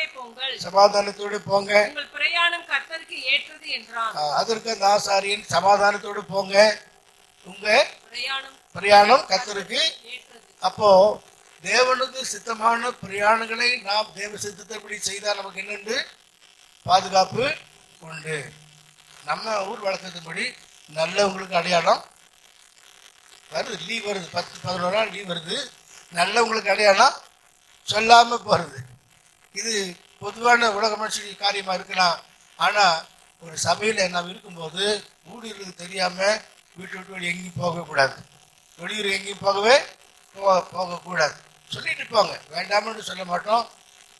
போங்க, உங்கள் பிரயாணம் கர்த்தருக்கு ஏற்றது என்றான். அதற்கு அந்த ஆசாரியன் சமாதானத்தோடு போங்க, உங்க பிரயாணம் கர்த்தருக்கு ஏற்றது. அப்போ தேவனுக்கு சித்தமான பிரயாணங்களை நாம் தேவ சித்தத்தின்படி செய்தால் நமக்கு என்னென்று பாதுகாப்பு உண்டு. நம்ம ஊர் வழக்கத்தின்படி நல்லவங்களுக்கு அடையாளம் வருது, லீவ் வருது, 10-11 நாள் லீவ் வருது, நல்லவங்களுக்கு அடையாளம் சொல்லாம போறது. இது பொதுவான உலக மனுஷனுக்கு காரியமா இருக்கலாம். ஆனா ஒரு சபையில நாம் இருக்கும்போது ஊழியர்களுக்கு தெரியாம வீட்டு விட்டு வெளியே எங்கேயும் போகக்கூடாது, வெளியூர் எங்கேயும் போகக்கூடாது சொல்லிட்டு இருப்பாங்க. வேண்டாம்னு சொல்ல மாட்டோம்.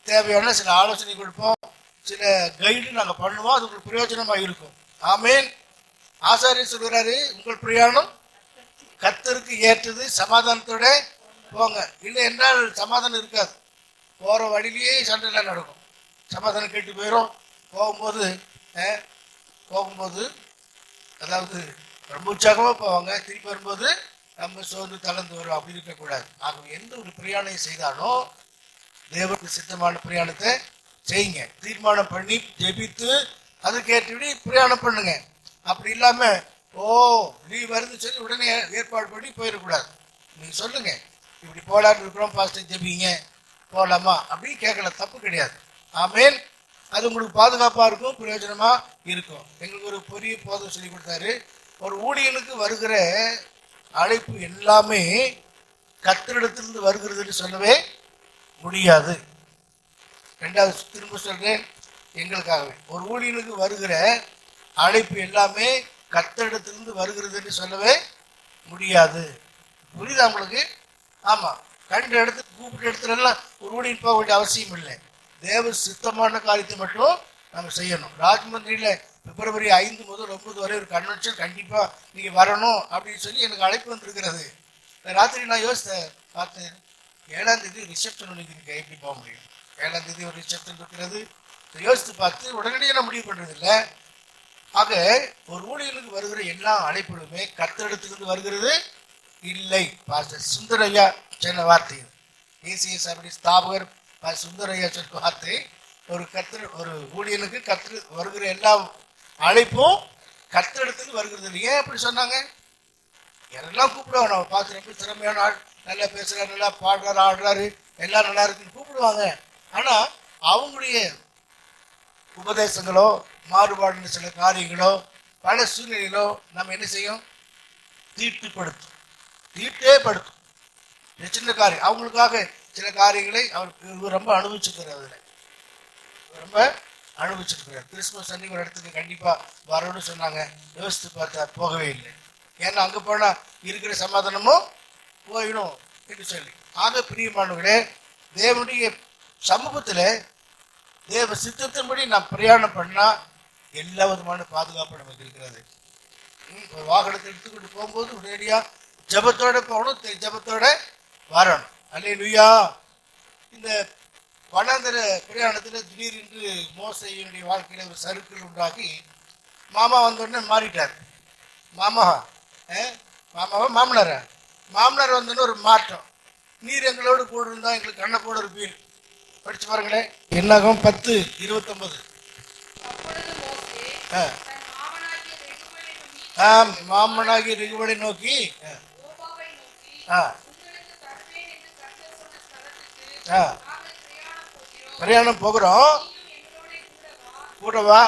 தேவையான சில ஆலோசனை கொடுப்போம், சில கைடு நாங்கள் பண்ணுவோம். அது உங்களுக்கு பிரயோஜனமாக இருக்கும். ஆமேன். ஆசாரியர் சொல்கிறாரு, உங்கள் பிரயாணம் கர்த்தருக்கு ஏற்றது, சமாதானத்தோட போங்க. இல்லை என்றால் சமாதானம் இருக்காது. போகிற வழியிலேயே சண்டைலாம் நடக்கும், சமாதானம் கேட்டு போயிடும். போகும்போது அதாவது ரொம்ப உற்சாகமாக போவாங்க, திருப்பி வரும்போது நம்ம சோர்ந்து தளர்ந்து வரும். அப்படி இருக்கக்கூடாது. ஆகவே எந்த ஒரு பிரயாணம் செய்தாலும் தேவனுக்கு சித்தமான பிரயாணத்தை செய்யுங்க. தீர்மானம் பண்ணி ஜெபித்து அதுக்கேற்றபடி பிரயாணம் பண்ணுங்க. அப்படி இல்லாம லீவ் வருது சொல்லி உடனே ஏற்பாடு பண்ணி போயிடக்கூடாது. நீங்க சொல்லுங்க, இப்படி போலான்னு இருக்கிறோம், பாஸ்டர் ஜெபிங்க, போகலாமா அப்படின்னு கேட்கலாம், தப்பு கிடையாது. ஆமேன். அது உங்களுக்கு பாதுகாப்பா இருக்கும், பிரயோஜனமா இருக்கும். எங்களுக்கு ஒரு பெரிய போதம் சொல்லி கொடுத்தாரு. ஒரு ஊழியனுக்கு வருகிற அழைப்பு எல்லாமே கர்த்தரிடத்திலிருந்து வருகிறதுன்னு சொல்லவே முடியாது. ரெண்டாவது திரும்ப சொல்றேன், எங்களுக்காகவே ஒரு ஊழியனுக்கு வருகிற அழைப்பு எல்லாமே கர்த்தரிடத்திலிருந்து வருகிறதுன்னு சொல்லவே முடியாது. புரியுதா உங்களுக்கு? ஆமா. கண்ட இடத்துக்கு கூப்பிட்ட இடத்துல எல்லாம் ஒரு ஊழியன் போக வேண்டிய அவசியம் இல்லை. தேவ சித்தமான காரியத்தை மட்டும் நம்ம செய்யணும். ராஜமந்திரியில பிப்ரவரி 5 முதல் 9 வரை ஒரு கன்வென்ஷன் கண்டிப்பா நீங்க வரணும் அப்படின்னு சொல்லி எனக்கு அழைப்பு வந்திருக்கிறது. ராத்திரி நான் பார்த்தேன், 7ஆம் தேதி ரிசப்ஷன் இருக்கு, எப்படி போக முடியும்? 7ஆம் தேதி ஒரு ரிசப்ஷன் இருக்கிறது. யோசித்து பார்த்து உடனடியாக நான் முடிவு பண்றது இல்லை. ஆக ஒரு ஊழியர்களுக்கு வருகிற எல்லா அழைப்புகளுமே கர்த்தரிடத்திலிருந்து வருகிறது இல்லை. பாஸ்டர் சுந்தரையா சொன்ன வார்த்தை, ஏசிஎஸ் அப்படி ஸ்தாபகர் சுந்தரையா சொன்ன வார்த்தை, ஒரு ஊழியனுக்கு வருகிற எல்லா அழைப்பும் கர்த்தரிடத்திலிருந்து வருகிறது. ஏன் அப்படி சொன்னாங்க? யாரெல்லாம் கூப்பிடுவாங்க, நம்ம பார்த்து ரொம்ப திறமையான ஆள், நல்லா பேசுறாரு, நல்லா பாடுறாரு, ஆடுறாரு, எல்லாம் நல்லா இருக்குன்னு கூப்பிடுவாங்க. ஆனா அவங்களுடைய உபதேசங்களோ மாறுபாடு சில காரியங்களோ பல சூழ்நிலைகளோ நம்ம என்ன செய்யும்? தீட்டே படுத்தும். சின்ன காரியம் அவங்களுக்காக சில காரியங்களை அவர் ரொம்ப அனுபவிச்சிருக்கிறார். அதில் ரொம்ப அனுபவிச்சிருக்கிறார். கிறிஸ்துமஸ் அன்னைக்கு ஒரு இடத்துக்கு கண்டிப்பா வரணும்னு சொன்னாங்க. யோசித்து பார்த்தா போகவே இல்லை. ஏன்னா அங்க போனா இருக்கிற சமாதானமும் போயிடும் என்று சொல்லி. ஆக பிரியமானவர்களே, தேவனுடைய சமூகத்துல தேவ சித்தத்தின்படி நாம் பிரயாணம் பண்ணா எல்லா விதமான பாதுகாப்பு நமக்கு இருக்கிறது. ஒரு வாகனத்தை எடுத்துக்கிட்டு போகும்போது உடனடியா ஜபத்தோட போகணும், ஜபத்தோட வரணும். அல்லேலூயா. இந்த வனாந்தர பிரயாணத்துல திடீரென்று மோசையினுடைய வாழ்க்கையில ஒரு சறுக்கல் உண்டாகி மாமா வந்தோடனே மாறிட்டார். மாமாவா மாமனாரா மாமனார் வந்தோன்னு ஒரு மாற்றம். நீர் எங்களோடு கூட இருந்தா எங்களுக்கு கண்ணை போட இருப்பீர். படிச்சு பாருங்களேன். என்னாகும் 10:29. அப்பொழுது மோசே ஆ. தன் மாமனாகிய ரெகுவேலை நோக்கி, மாமனாகிய ரெகுவலை நோக்கி யோவாபை நோக்கி, ஆ, உங்களுக்கு தருவேன் என்று கர்த்தர் சொன்ன ஸ்தலத்துக்கு ஆ, நாங்கள் பிரயாணம் போகிறோம். பிரயாணம் போகிறோம். நீயும் எங்களோடே கூட வா. கூட வா,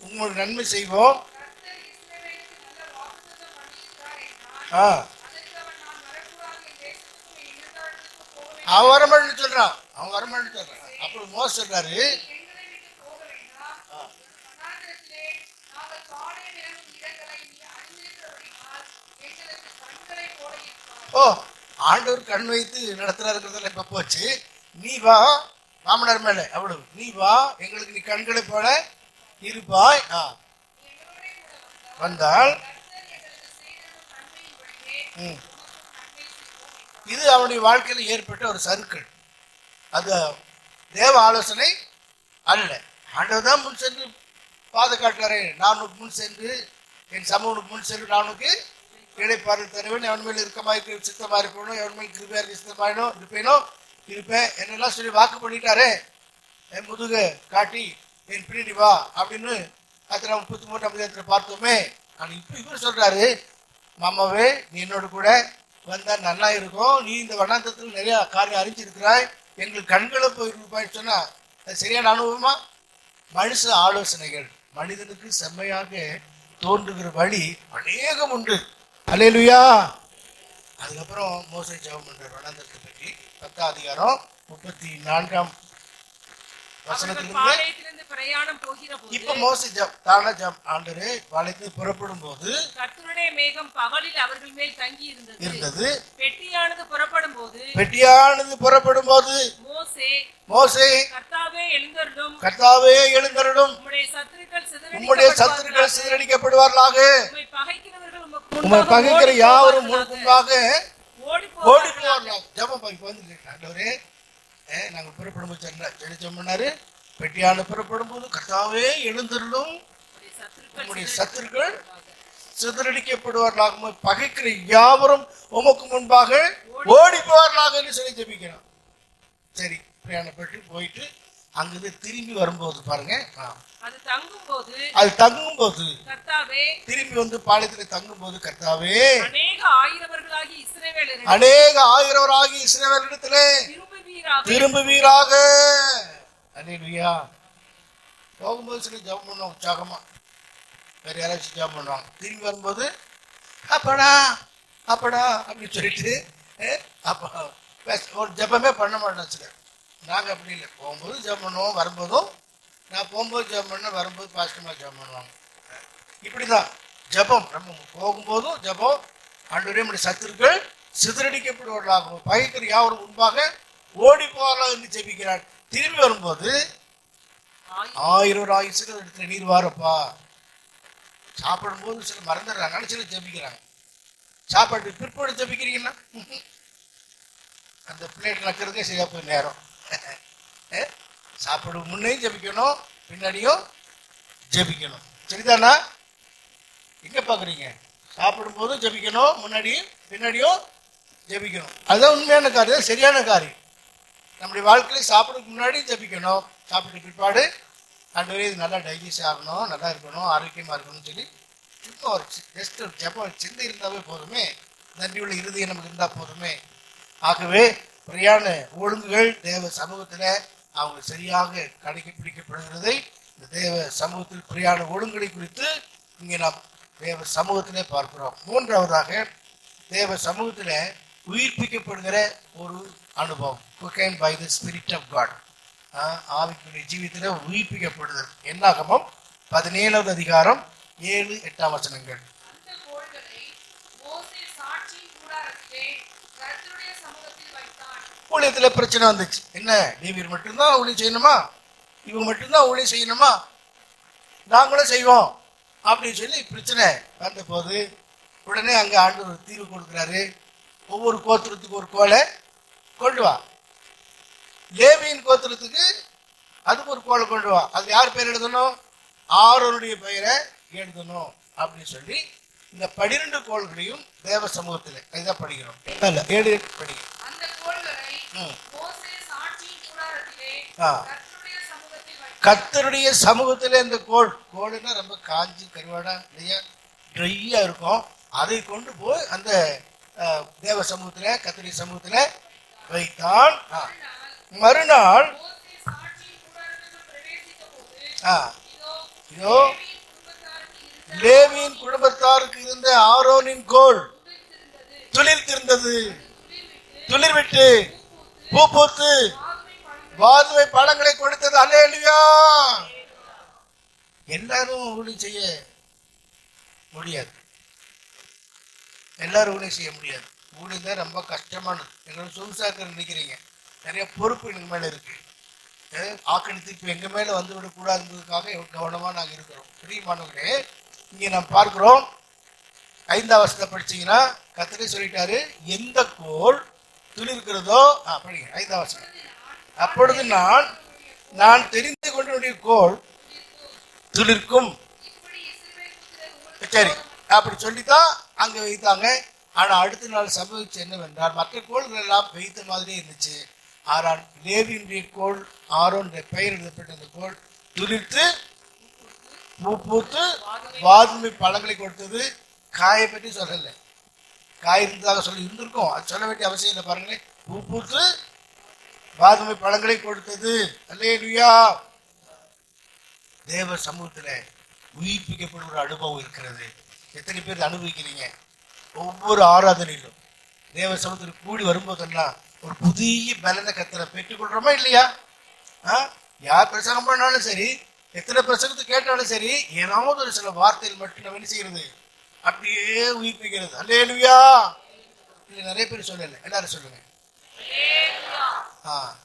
உங்களுக்கு நன்மை செய்வோம். உங்களுக்கு நன்மை செய்வோம். கர்த்தர் இஸ்ரவேலுக்கு நல்ல வாக்குத்தத்தம் பண்ணியிருக்கிறார் என்றான். ஆ, அதற்கு அவன், நான் வரக்கூடாது, என் தேசத்துக்கும் என் இனத்தாருக்கும் போக வேண்டும். அவன் வரமாட்டேன்னு சொல்றான். அவன் வரமாட்டேன்னு சொல்றான். அப்புறம் மோச சொல்றாரு, எங்களை விட்டு போக வேண்டாம். வனாந்திரத்திலே நாங்கள் பாளையம் இறங்கும் இடங்களை நீ அறிந்திருக்கிறபடியால் எங்களுக்கு கண்களை போட இருப்பார். ஓ, ஆண்டவர் கண் வைத்து நடத்துறாருங்கிறதுல இப்ப போச்சு. நீ வா மாமனார் மேல, அவ்வளவு. நீ வா, எங்களுக்கு நீ கண்களை போல இருப்பாய். எங்களோடே கூட வந்தால் கர்த்தர் எங்களுக்கு செய்திருக்கும் நன்மையின்படியே ம், உமக்கும் நன்மை செய்வோம் என்றார். இது அவனுடைய வாழ்க்கையில் ஏற்பட்ட ஒரு சர்க்கிள். அது தேவ ஆலோசனை அல்ல. ஆண்டவர் தான் முன் சென்று பாதை காட்டுறாரு. நான் உனக்கு முன் சென்று, என் சமூகனுக்கு முன் சென்று நான் உனக்கு இடைப்பாறு தருவேன். எவன் மேல் இருக்கமாக சித்தமாக இருக்கணும், எவன் மேல் கிருபையா சித்தமாயினோ இருப்பேனோ இருப்பேன் என்னெல்லாம் சொல்லி வாக்கு பண்ணிட்டாரே. என் முதுக காட்டி என் பின்னாடி வா அப்படின்னு 33 பார்த்தோமே. ஆனால் இப்போ இவர் சொல்றாரு, மாமாவே நீ என்னோட கூட வந்தா நல்லா இருக்கும். நீ இந்த வனாந்தத்தில் நிறைய காரியம் அறிஞ்சிருக்கிறாய், எங்களுக்கு கண்களை போயிருப்பாய் சொன்னா அது சரியான அனுபவமா? மனுஷ ஆலோசனைகள் மனிதனுக்கு செம்மையாக தோன்றுகிற வழி அநேகம் உண்டு. அல்லேலூயா. அதுக்கப்புறம் மோசே ஜெபம் பண்றார் வனாந்தரத்தை பற்றி. 10ஆம் அதிகாரம் 34ஆம் அவர்கள் வசனத்திலிருந்து. பாளையத்திலிருந்து பிரயாணம் போகிற போது இப்ப மோசே தான ஆண்டரே பாளையத்தில் புறப்படும் போது கர்த்தருடைய மேகம் பகலில் அவர்கள் மேல் தங்கி இருந்தது. பெட்டியானது புறப்படும் போது பெட்டியானது புறப்படும் போது மோசே, மோசே, கர்த்தாவே எழுந்தருளும், கர்த்தாவே எழுந்தருளும், உம்முடைய சத்துருக்கள் உம்முடைய சத்துருக்கள் சிதறடிக்கப்படுவார்களாக, உம்மை பகைக்கிறவர்கள் உம்மை பகைக்கிற யாவரும் முன்பாக ஓடி ஓடி போவார்களாக. ஜெபம் இப்ப வந்து ஆண்டவரே, நாங்க புறப்படும் போது ஜெபம் பண்ணாரு. பெட்டியான புறப்படும் போது கர்த்தாவே எழுந்தருளும், உம்முடைய சத்துருக்கள் சிதறடிக்கப்படுவார்களாக, உம்மை பகைக்கிற யாவரும் உமக்கு முன்பாக ஓடி போவார்களாக என்று சொல்லி ஜெபிக்கிறோம். சரி, பிரயாணப்பட்டு போயிட்டு அங்கிருந்து திரும்பி வரும்போது பாருங்க, அது தங்கும் போது கர்த்தாவே, திரும்பி வந்து பாளையத்தில் தங்கும் போது கர்த்தாவே, அநேக ஆயிரவர்களாகி இஸ்ரவேலரிடத்திலே திரும்புவீராக. திரும்புவீராக. அல்லேலூயா. போகும்போது சில ஜெபம் பண்ணுவோம் உற்சாகமா, வேற யாராச்சும் ஜெபம் பண்ணுவாங்க. திரும்பி வரும்போது அப்படா அப்படா அப்படின்னு சொல்லிட்டு அப்போ ஒரு ஜெபமே பண்ண மாட்டோம் சிலர். நாங்கள் அப்படி இல்லை. போகும்போது ஜெபம் பண்ணுவோம், வரும்போதும். நான் போகும்போது ஜெபம் பண்ண, வரும்போது பாஸ்டமாக ஜெபம் பண்ணுவாங்க. இப்படிதான் ஜெபம். நம்ம போகும்போதும் ஜெபம். ஆண்டவரே நம்முடைய சத்துருக்கள் சிதறடிக்கப்படுவர்களாகவும் பகைக்கிற யாவரும் முன்பாக ஓடி போகலாம் என்று ஜெபிக்கிறார். திரும்பி வரும்போது 1000 இடத்துல நீர் வாரப்பா. சாப்பிடும் போது சில மறந்துடுறாங்க, சில ஜெபிக்கிறாங்க. சாப்பாட்டு பிற்போடு ஜெபிக்கிறீங்கன்னா அந்த பிளேட் நக்கிறதுக்கே சரியா போய் நேரம். சாப்பிடும் முன்னையும் ஜெபிக்கணும், பின்னாடியும் ஜெபிக்கணும். சரிதானா? எங்க பாக்குறீங்க? சாப்பிடும் போதும் ஜெபிக்கணும், முன்னாடியும் பின்னாடியும் ஜெபிக்கணும். அதுதான் உண்மையான காரியம், சரியான காரியம். நம்முடைய வாழ்க்கையில சாப்பிடுறதுக்கு முன்னாடி ஜெபிக்கணும், சாப்பிட்டு பிற்பாடு ஆண்டவரே இது நல்லா டைஜஸ்ட் ஆகணும், நல்லா இருக்கணும், ஆரோக்கியமா இருக்கணும்னு சொல்லி இப்போ ஒரு ஜஸ்ட் ஒரு ஜெபம் சிந்தை இருந்தாவே போதுமே. நன்றியுள்ள இருதயம் நமக்கு இருந்தா போதுமே. ஆகவே பிரயாண ஒழுங்குகள் தேவ சமூகத்தில் அவங்க சரியாக கடைபிடிக்கப்படுகிறதை இந்த தேவ சமூகத்தில் பிரயாண ஒழுங்குகளை குறித்து இங்கே நாம் தேவ சமூகத்திலே பார்க்கிறோம். மூன்றாவதாக தேவ சமூகத்தில் உயிர்ப்பிக்கப்படுகிற ஒரு அனுபவம், quicken by the spirit of God. ஆவிக்குரிய ஜீவியத்தில் உயிர்ப்பிக்கப்படுதல். என்னாகமம் 17வது அதிகாரம் 7-8 வசனங்கள். அந்த கோல்களை மோசே சாட்சியின் கூடாரத்திலே கர்த்தருடைய சமூகத்தில் வைத்தான். ஊழியத்துல பிரச்சனை வந்துச்சு. என்ன, தேவியர் மட்டும்தான் ஊழியம் செய்யணுமா, இவங்க மட்டும்தான் ஊழியம் செய்யணுமா, நாங்களும் செய்வோம் அப்படின்னு சொல்லி பிரச்சனை வந்த போது உடனே அங்க ஆண்டவர் தீர்வு கொடுக்குறாரு. ஒவ்வொரு கோத்திரத்துக்கு ஒரு கோலை கொண்டு வா. லேவியின் கோத்திரத்துக்கு அதுக்கு ஒரு கோலை கொண்டு வா. அது யார் பேர் எழுதணும்? ஆரோனுடைய பெயரை எழுதணும் அப்படின்னு சொல்லி இந்த 12 கோள்களையும் தேவ சமூகத்தில் இதான் படிக்கிறோம். இல்ல 7 படிக்கிறோம். அந்த கோள்களை ம். மோசே சாட்சியின் கூடாரத்திலே ஆ. கர்த்தருடைய சமூகத்தில் வைத்தான். கர்த்தருடைய சமூகத்தில் இந்த கோள்னா ரொம்ப காஞ்சி கருவாடா இல்லையா ட்ரையா இருக்கும். அதை கொண்டு போய் அந்த தேவ சமூகத்துல கர்த்தருடைய சமூகத்துல வைத்தான். மறுநாள் மோசே சாட்சியின் கூடாரத்திற்குள் பிரவேசித்தபோது, ஆ, இதோ இதோ லேவியின் குடும்பத்தாருக்கு இருந்த லேவியின் குடும்பத்தாருக்கு இருந்த ஆரோனின் கோல் துளிர்த்திருந்தது. துளிர்த்திருந்தது. துளிர்விட்டு துளிர்விட்டு பூ பூத்து ஆதுமை பழங்கள் வாதுமை பழங்களை கொடுத்தது. அல்லேலூயா. எல்லாரும் ஊழியம் செய்ய முடியாது. எல்லாரும் ஊழியம் செய்ய முடியாது. ஊழியம் தான் ரொம்ப கஷ்டமானது. எங்களை சொகுசாக்க நினைக்கிறீங்க. நிறைய பொறுப்பு எங்க மேல இருக்கு. ஆக்கிரமிப்பு எங்க மேல வந்து விடக்கூடாதுன்றதுக்காக கவனமா நாங்க இருக்கிறோம். பிரியமானவர்களே, இங்க நாம் பார்க்கிறோம் 5ஆம் வசனத்தை படிச்சீங்கன்னா கர்த்தரே சொல்லிட்டாரு, எந்த கோல் துளிர்க்கிறதோ படிங்க 5ஆம் வசனம். அப்பொழுது நான் தெரிந்து கொண்டனுடைய கோல் துளிர்க்கும். இப்படி இஸ்ரவேல் புத்திரர் உங்களுக்கு சரி, அப்படி சொல்லித்தான் அங்க வைத்தாங்க. ஆனா அடுத்த நாள் சம்பவிச்சு என்னவென்றால் மற்ற கோள்கள் எல்லாம் வைத்த மாதிரியே இருந்துச்சு. ஆனால் லேவியினுடைய கோள் ஆரோன் பெயர் எழுதப்பட்ட அந்த கோள் துளிர்த்து பூ பூத்து வாதுமை பழங்களை கொடுத்தது. காயை பற்றி சொல்லல. காய் இருந்ததாக சொல்லி இருந்திருக்கும், அது சொல்ல வேண்டிய அவசியம் இல்லை. பாருங்களேன், பூ பூத்து வாதுமை பழங்களை கொடுத்தது. அல்லேலூயா. தேவ சமூகத்துல உயிர்ப்பிக்கப்படும் ஒரு அனுபவம் இருக்கிறது. எத்தனை பேர் அனுபவிக்கிறீங்க? ஒவ்வொரு ஆராதனையிலும் தேவ சமூகத்தில் கூடி வரும்போதெல்லாம் ஒரு புதிய பலனை கத்தரை பெற்றுக்கொள்றோமா இல்லையா? யார் பிரசங்கம் பண்ணாலும் சரி, எத்தனை பிரசங்கத்தை கேட்டாலும் சரி, ஏதாவது ஒரு சில வார்த்தைகள் மட்டும் நம்ம என்ன செய்யறது? அப்படியே உயிர்ப்பிக்கிறது. அல்லேலூயா. இல்ல நிறைய பேர் சொல்லல, எல்லாரும் சொல்லுங்க.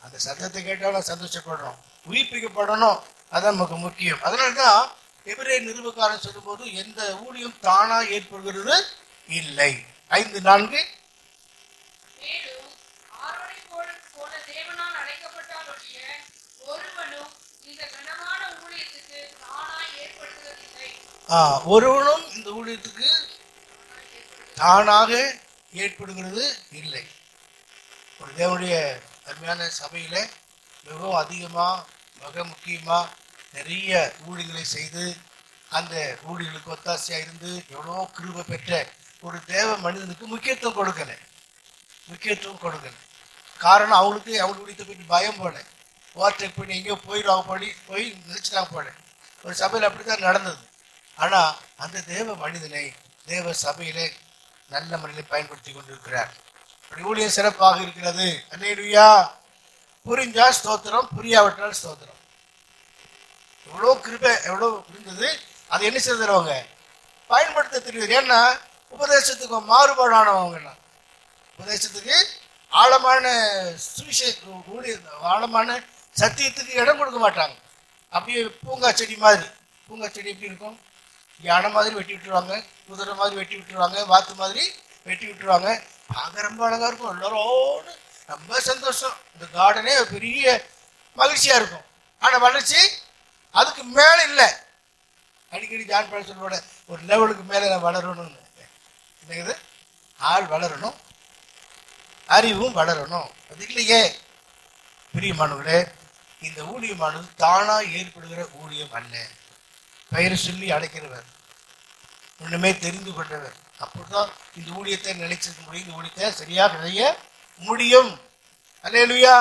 அந்த சத்தத்தை கேட்டாலும் சந்தோஷப்படுறோம், உயிர்ப்பிக்கப்படணும். அதான் நமக்கு முக்கியம். அதனாலதான் எபிரேயர் நிருபக்காரன் சொல்லும் போது எந்த ஊழியம் தானா ஏற்படுகிறது இல்லை. 5:4 மேலும் ஆரோனைப் போல தேவனால் அழைக்கப்பட்டாலொழிய ஒருவனும் இந்த கனமான ஊழியத்துக்கு தானாய் ஏற்படுத்துவதில்லை. ஒருவனும் இந்த ஊழியத்துக்கு தானாக ஏற்படுகிறது இல்லை. ஒரு தேவனுடைய அருமையான சபையில மிகவும் அதிகமா மிக முக்கியமா நிறைய ஊழியர்களை செய்து அந்த ஊழியர்களுக்கு ஒத்தாசையா இருந்து எவ்வளோ கிருபை பெற்ற ஒரு தேவ மனிதனுக்கு முக்கியத்துவம் கொடுக்கல. காரணம் அவங்களுக்கு ஊழியத்தை பற்றி பயம் போல, ஓவர்டேக் பண்ணி எங்கேயோ போய் நினைச்சிட்டாங்க போல. ஒரு சபையில் அப்படித்தான் நடந்தது. ஆனா அந்த தேவ மனிதனை தேவ சபையிலே நல்ல முறையில் பயன்படுத்தி கொண்டிருக்கிறார். ஊழியம் சிறப்பாக இருக்கிறது. அல்லேலூயா. புரிஞ்சா ஸ்தோத்திரம், புரியாவிட்டால் ஸ்தோத்திரம். எவ்வளோ கிருபை எவ்வளோ இருந்தது. அதை என்ன செய்தவங்க பயன்படுத்த தெரியுது. ஏன்னா உபதேசத்துக்கு மாறுபாடானவங்க, உபதேசத்துக்கு ஆழமான ஆழமான சத்தியத்துக்கு இடம் கொடுக்க மாட்டாங்க. அப்படியே பூங்கா செடி எப்படி இருக்கும்? யானை மாதிரி வெட்டி விட்டுருவாங்க, குதிரை மாதிரி வெட்டி விட்டுருவாங்க, வாத்து மாதிரி வெட்டி விட்டுருவாங்க. பார்க்க ரொம்ப அழகா இருக்கும். எல்லாரோடு ரொம்ப சந்தோஷம். இந்த கார்டனே ஒரு பெரிய மகிழ்ச்சியா இருக்கும். ஆனா வளர்ச்சி அதுக்கு மேல இல்லை. அடிக்கடி ஜான் பால் சொல்லுவோட ஒரு லெவலுக்கு மேல வளரணும்னு. என்னது? ஆள் வளரணும், அறிவும் வளரணும். அது இல்லையே. பிரியமானவர்களே, இந்த ஊழியமானது தானா ஏற்படுகிற ஊழியம் அல்ல. பெயரை சொல்லி அழைக்கிறவர், ஒண்ணுமே தெரிந்து கொண்டவர். அப்படிதான் இந்த ஊழியத்தை நிலைச்சிருக்க முடியும். இந்த ஊழியத்தை சரியாக செய்ய முடியும். அல்லேலூயா.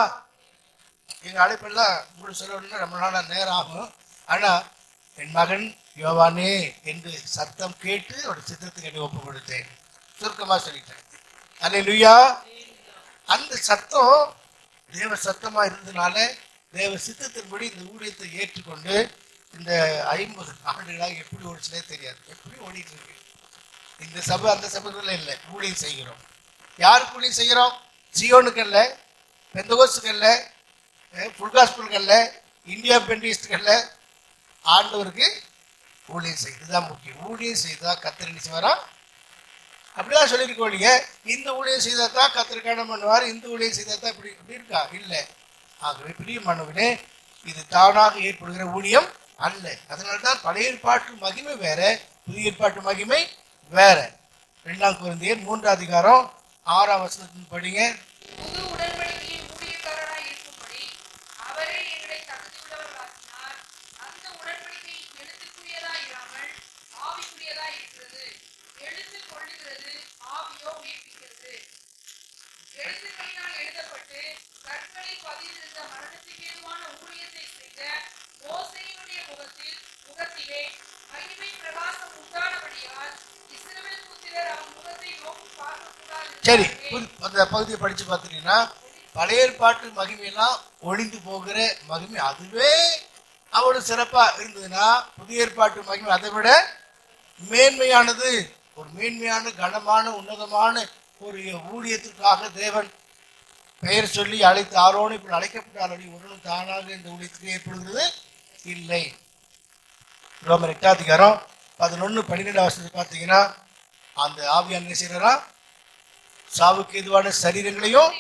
எங்க அழைப்பெல்லாம் உங்களுக்கு சொல்லணும்னா ரொம்ப நாளா நேரம் ஆகும். ஆனா என் மகன் யோவானே என்று சத்தம் கேட்டு அவருடைய சித்தத்துக்கு என்னை ஒப்பு கொடுத்தேன். சுருக்கமா சொல்லிட்டேன். அல்லேலூயா. அந்த சத்தம் தேவ சத்தமா இருந்ததுனால தேவ சித்தத்தின்படி இந்த ஊழியத்தை ஏற்றுக்கொண்டு இந்த 50 ஆண்டுகளாக எப்படி ஓடிச்சுனே தெரியாது. எப்படி ஓடிட்டு இருக்கு. இந்த சபை அந்த சபைக்குள்ள இல்லை. ஊழியம் செய்கிறோம். யாருக்கு ஊழியம் செய்கிறோம்? சியோனுக்கு அல்ல, பெந்தகோஸ்துக்கு அல்ல, ஃபுல் காஸ்பலுக்கு அல்ல, இந்தியா பெண்டிஸ்டுக்கு அல்ல. ஆண்டவருக்கு ஊழியம் செய்யுதுதான் முக்கியம். ஊழியம் செய்தா கர்த்தர் என்ன செய்வாரா? அப்படிதான் சொல்லியிருக்கோம். இல்லைங்க, இந்த ஊழியம் செய்தா தான் கர்த்தர் கனம் பண்ணுவார், இந்த ஊழியம் செய்தா தான் இப்படி இருக்கா? இல்லை. ஆகவே பிரியமானவனே, இது தானாக ஏற்படுகிற ஊழியம் அல்ல. அதனால்தான் பழைய ஏற்பாட்டு மகிமை வேற, புதிய ஏற்பாட்டு மகிமை வேற. 2 கொரிந்தியர் 3:6 படிங்க. புது உடன்படிக்கையின் ஊழியக்காரராய் இருக்கும்படி அவரே எங்களை தகுதியுள்ளவர்களாக்கினார். அந்த உடன்படிக்கை எழுத்துக்குரியதாய் இராமல் ஆவிக்குரியதாய் இருக்கிறது. எழுத்து கொள்ளுகிறது, ஆவியோ உயிர்ப்பிக்கிறது. எழுத்துக்களினால் எழுதப்பட்டு கற்களில் பதிந்திருந்த மரணத்துக்கு ஏதுவான ஊழியத்தை செய்த மோசேயினுடைய முகத்திலே மகிமை பிரகாசம் உண்டானபடியால் இஸ்ரவேல் புத்திரர் அவன் முகத்தை நோக்கி பார்க்கக்கூடாது. சரி, அந்த பகுதியை படிச்சு பார்த்துட்டீங்கன்னா பழைய ஏற்பாட்டு மகிமையெல்லாம் ஒளிந்து போகிற மகிமை அதுவே அவ்வளவு சிறப்பா இருந்ததுன்னா புதிய ஏற்பாட்டு மகிமை அதை விட மேன்மையானது. ஒரு மேன்மையான கனமான உன்னதமான ஒரு ஊழியத்திற்காக தேவன் பெயர் சொல்லி அழைத்து ஆரோனை இப்படி அழைக்கப்பட்டால் ஒருவனும் தானாக இந்த ஊழியத்துக்கு ஏற்படுகிறது இல்லை. ரோமர் 8:11-12 பார்த்தீங்கன்னா அந்த ஆவியான என்ன செய்யறா? சாவுக்கு எதுவான சரீரங்களையும்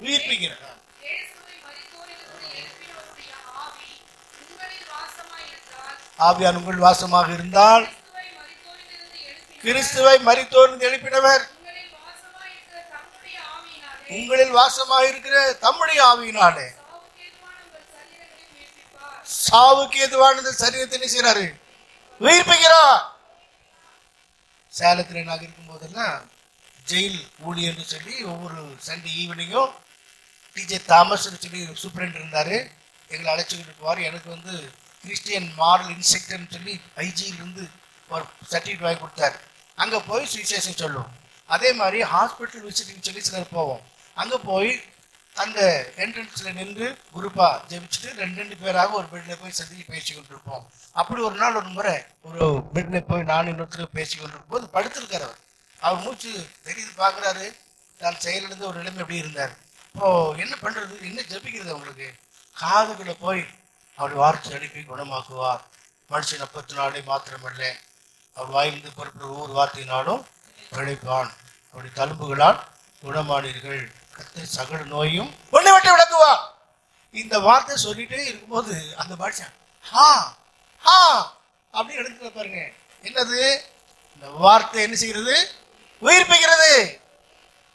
உயிர்ப்பிக்கிறார். ஆவியான் உங்கள் வாசமாக இருந்தால் கிறிஸ்துவை மரித்தோரிலிருந்து எழுப்பினவர் உங்களில் வாசமாக இருக்கிற தம்முடைய ஆவியினாலே சாவுக்கு எதுவான சரீரத்தை என்ன செய்யறாரு? உயிர்ப்பிக்கிறார். சேலத்தில் நாங்கள் இருக்கும் போதெல்லாம் ஜெயில் ஊழியர்னு சொல்லி ஒவ்வொரு சண்டே ஈவினிங்கும் டிஜே தாமஸ் சொல்லி சூப்பரண்ட் இருந்தாரு. எங்களை அழைச்சிக்கிட்டு போவார். எனக்கு வந்து கிறிஸ்டியன் மாரல் இன்ஸ்ட்ரக்டர்னு சொல்லி ஐஜியிலிருந்து ஒரு சர்டிஃபிகேட் வாங்கி கொடுத்தாரு. அங்கே போய் சுவிசேஷம் சொல்லுவோம். அதே மாதிரி ஹாஸ்பிட்டல் விசிட்டிங் சொல்லி சிலர் போவோம். அங்கே போய் அந்த என்ட்ரன்ஸில் நின்று குரூப்பா ஜெபிச்சுட்டு 2 பேராக ஒரு பெட்ல போய் சந்திச்சு பேசி கொண்டிருப்போம். அப்படி ஒரு நாள் ஒரு முறை ஒரு பெட்ல போய் நான் இன்னொருத்தர் பேசி கொண்டிருக்கும் போது படுத்திருக்கார். அவர் மூச்சு தெரியுது பார்க்குறாரு. தான் செயலிழந்து ஒரு நிலைமை எப்படி இருந்தார். இப்போ என்ன பண்றது, என்ன ஜெபிக்கிறது? அவங்களுக்கு காதுகளை போய் அவர் வார்த்தை அனுப்பி குணமாக்குவார். மனுஷன் 40 நாளே மாத்திரமல்ல அவர் வாயிலிருந்து பொறுப்பு ஒவ்வொரு வார்த்தையினாலும் பிழைப்பான். அவருடைய தழும்புகளால் குணமானீர்கள். கர்த்தர் சகல நோயும் ஒன்றை விட்டு விளக்குவார். இந்த வார்த்தை சொல்லிட்டே இருக்கும்போது அந்த மனுஷன் அப்படி எடுத்து பாருங்க. என்னது இந்த வார்த்தை என்ன செய்கிறது? உயிர்ப்பிக்கிறது.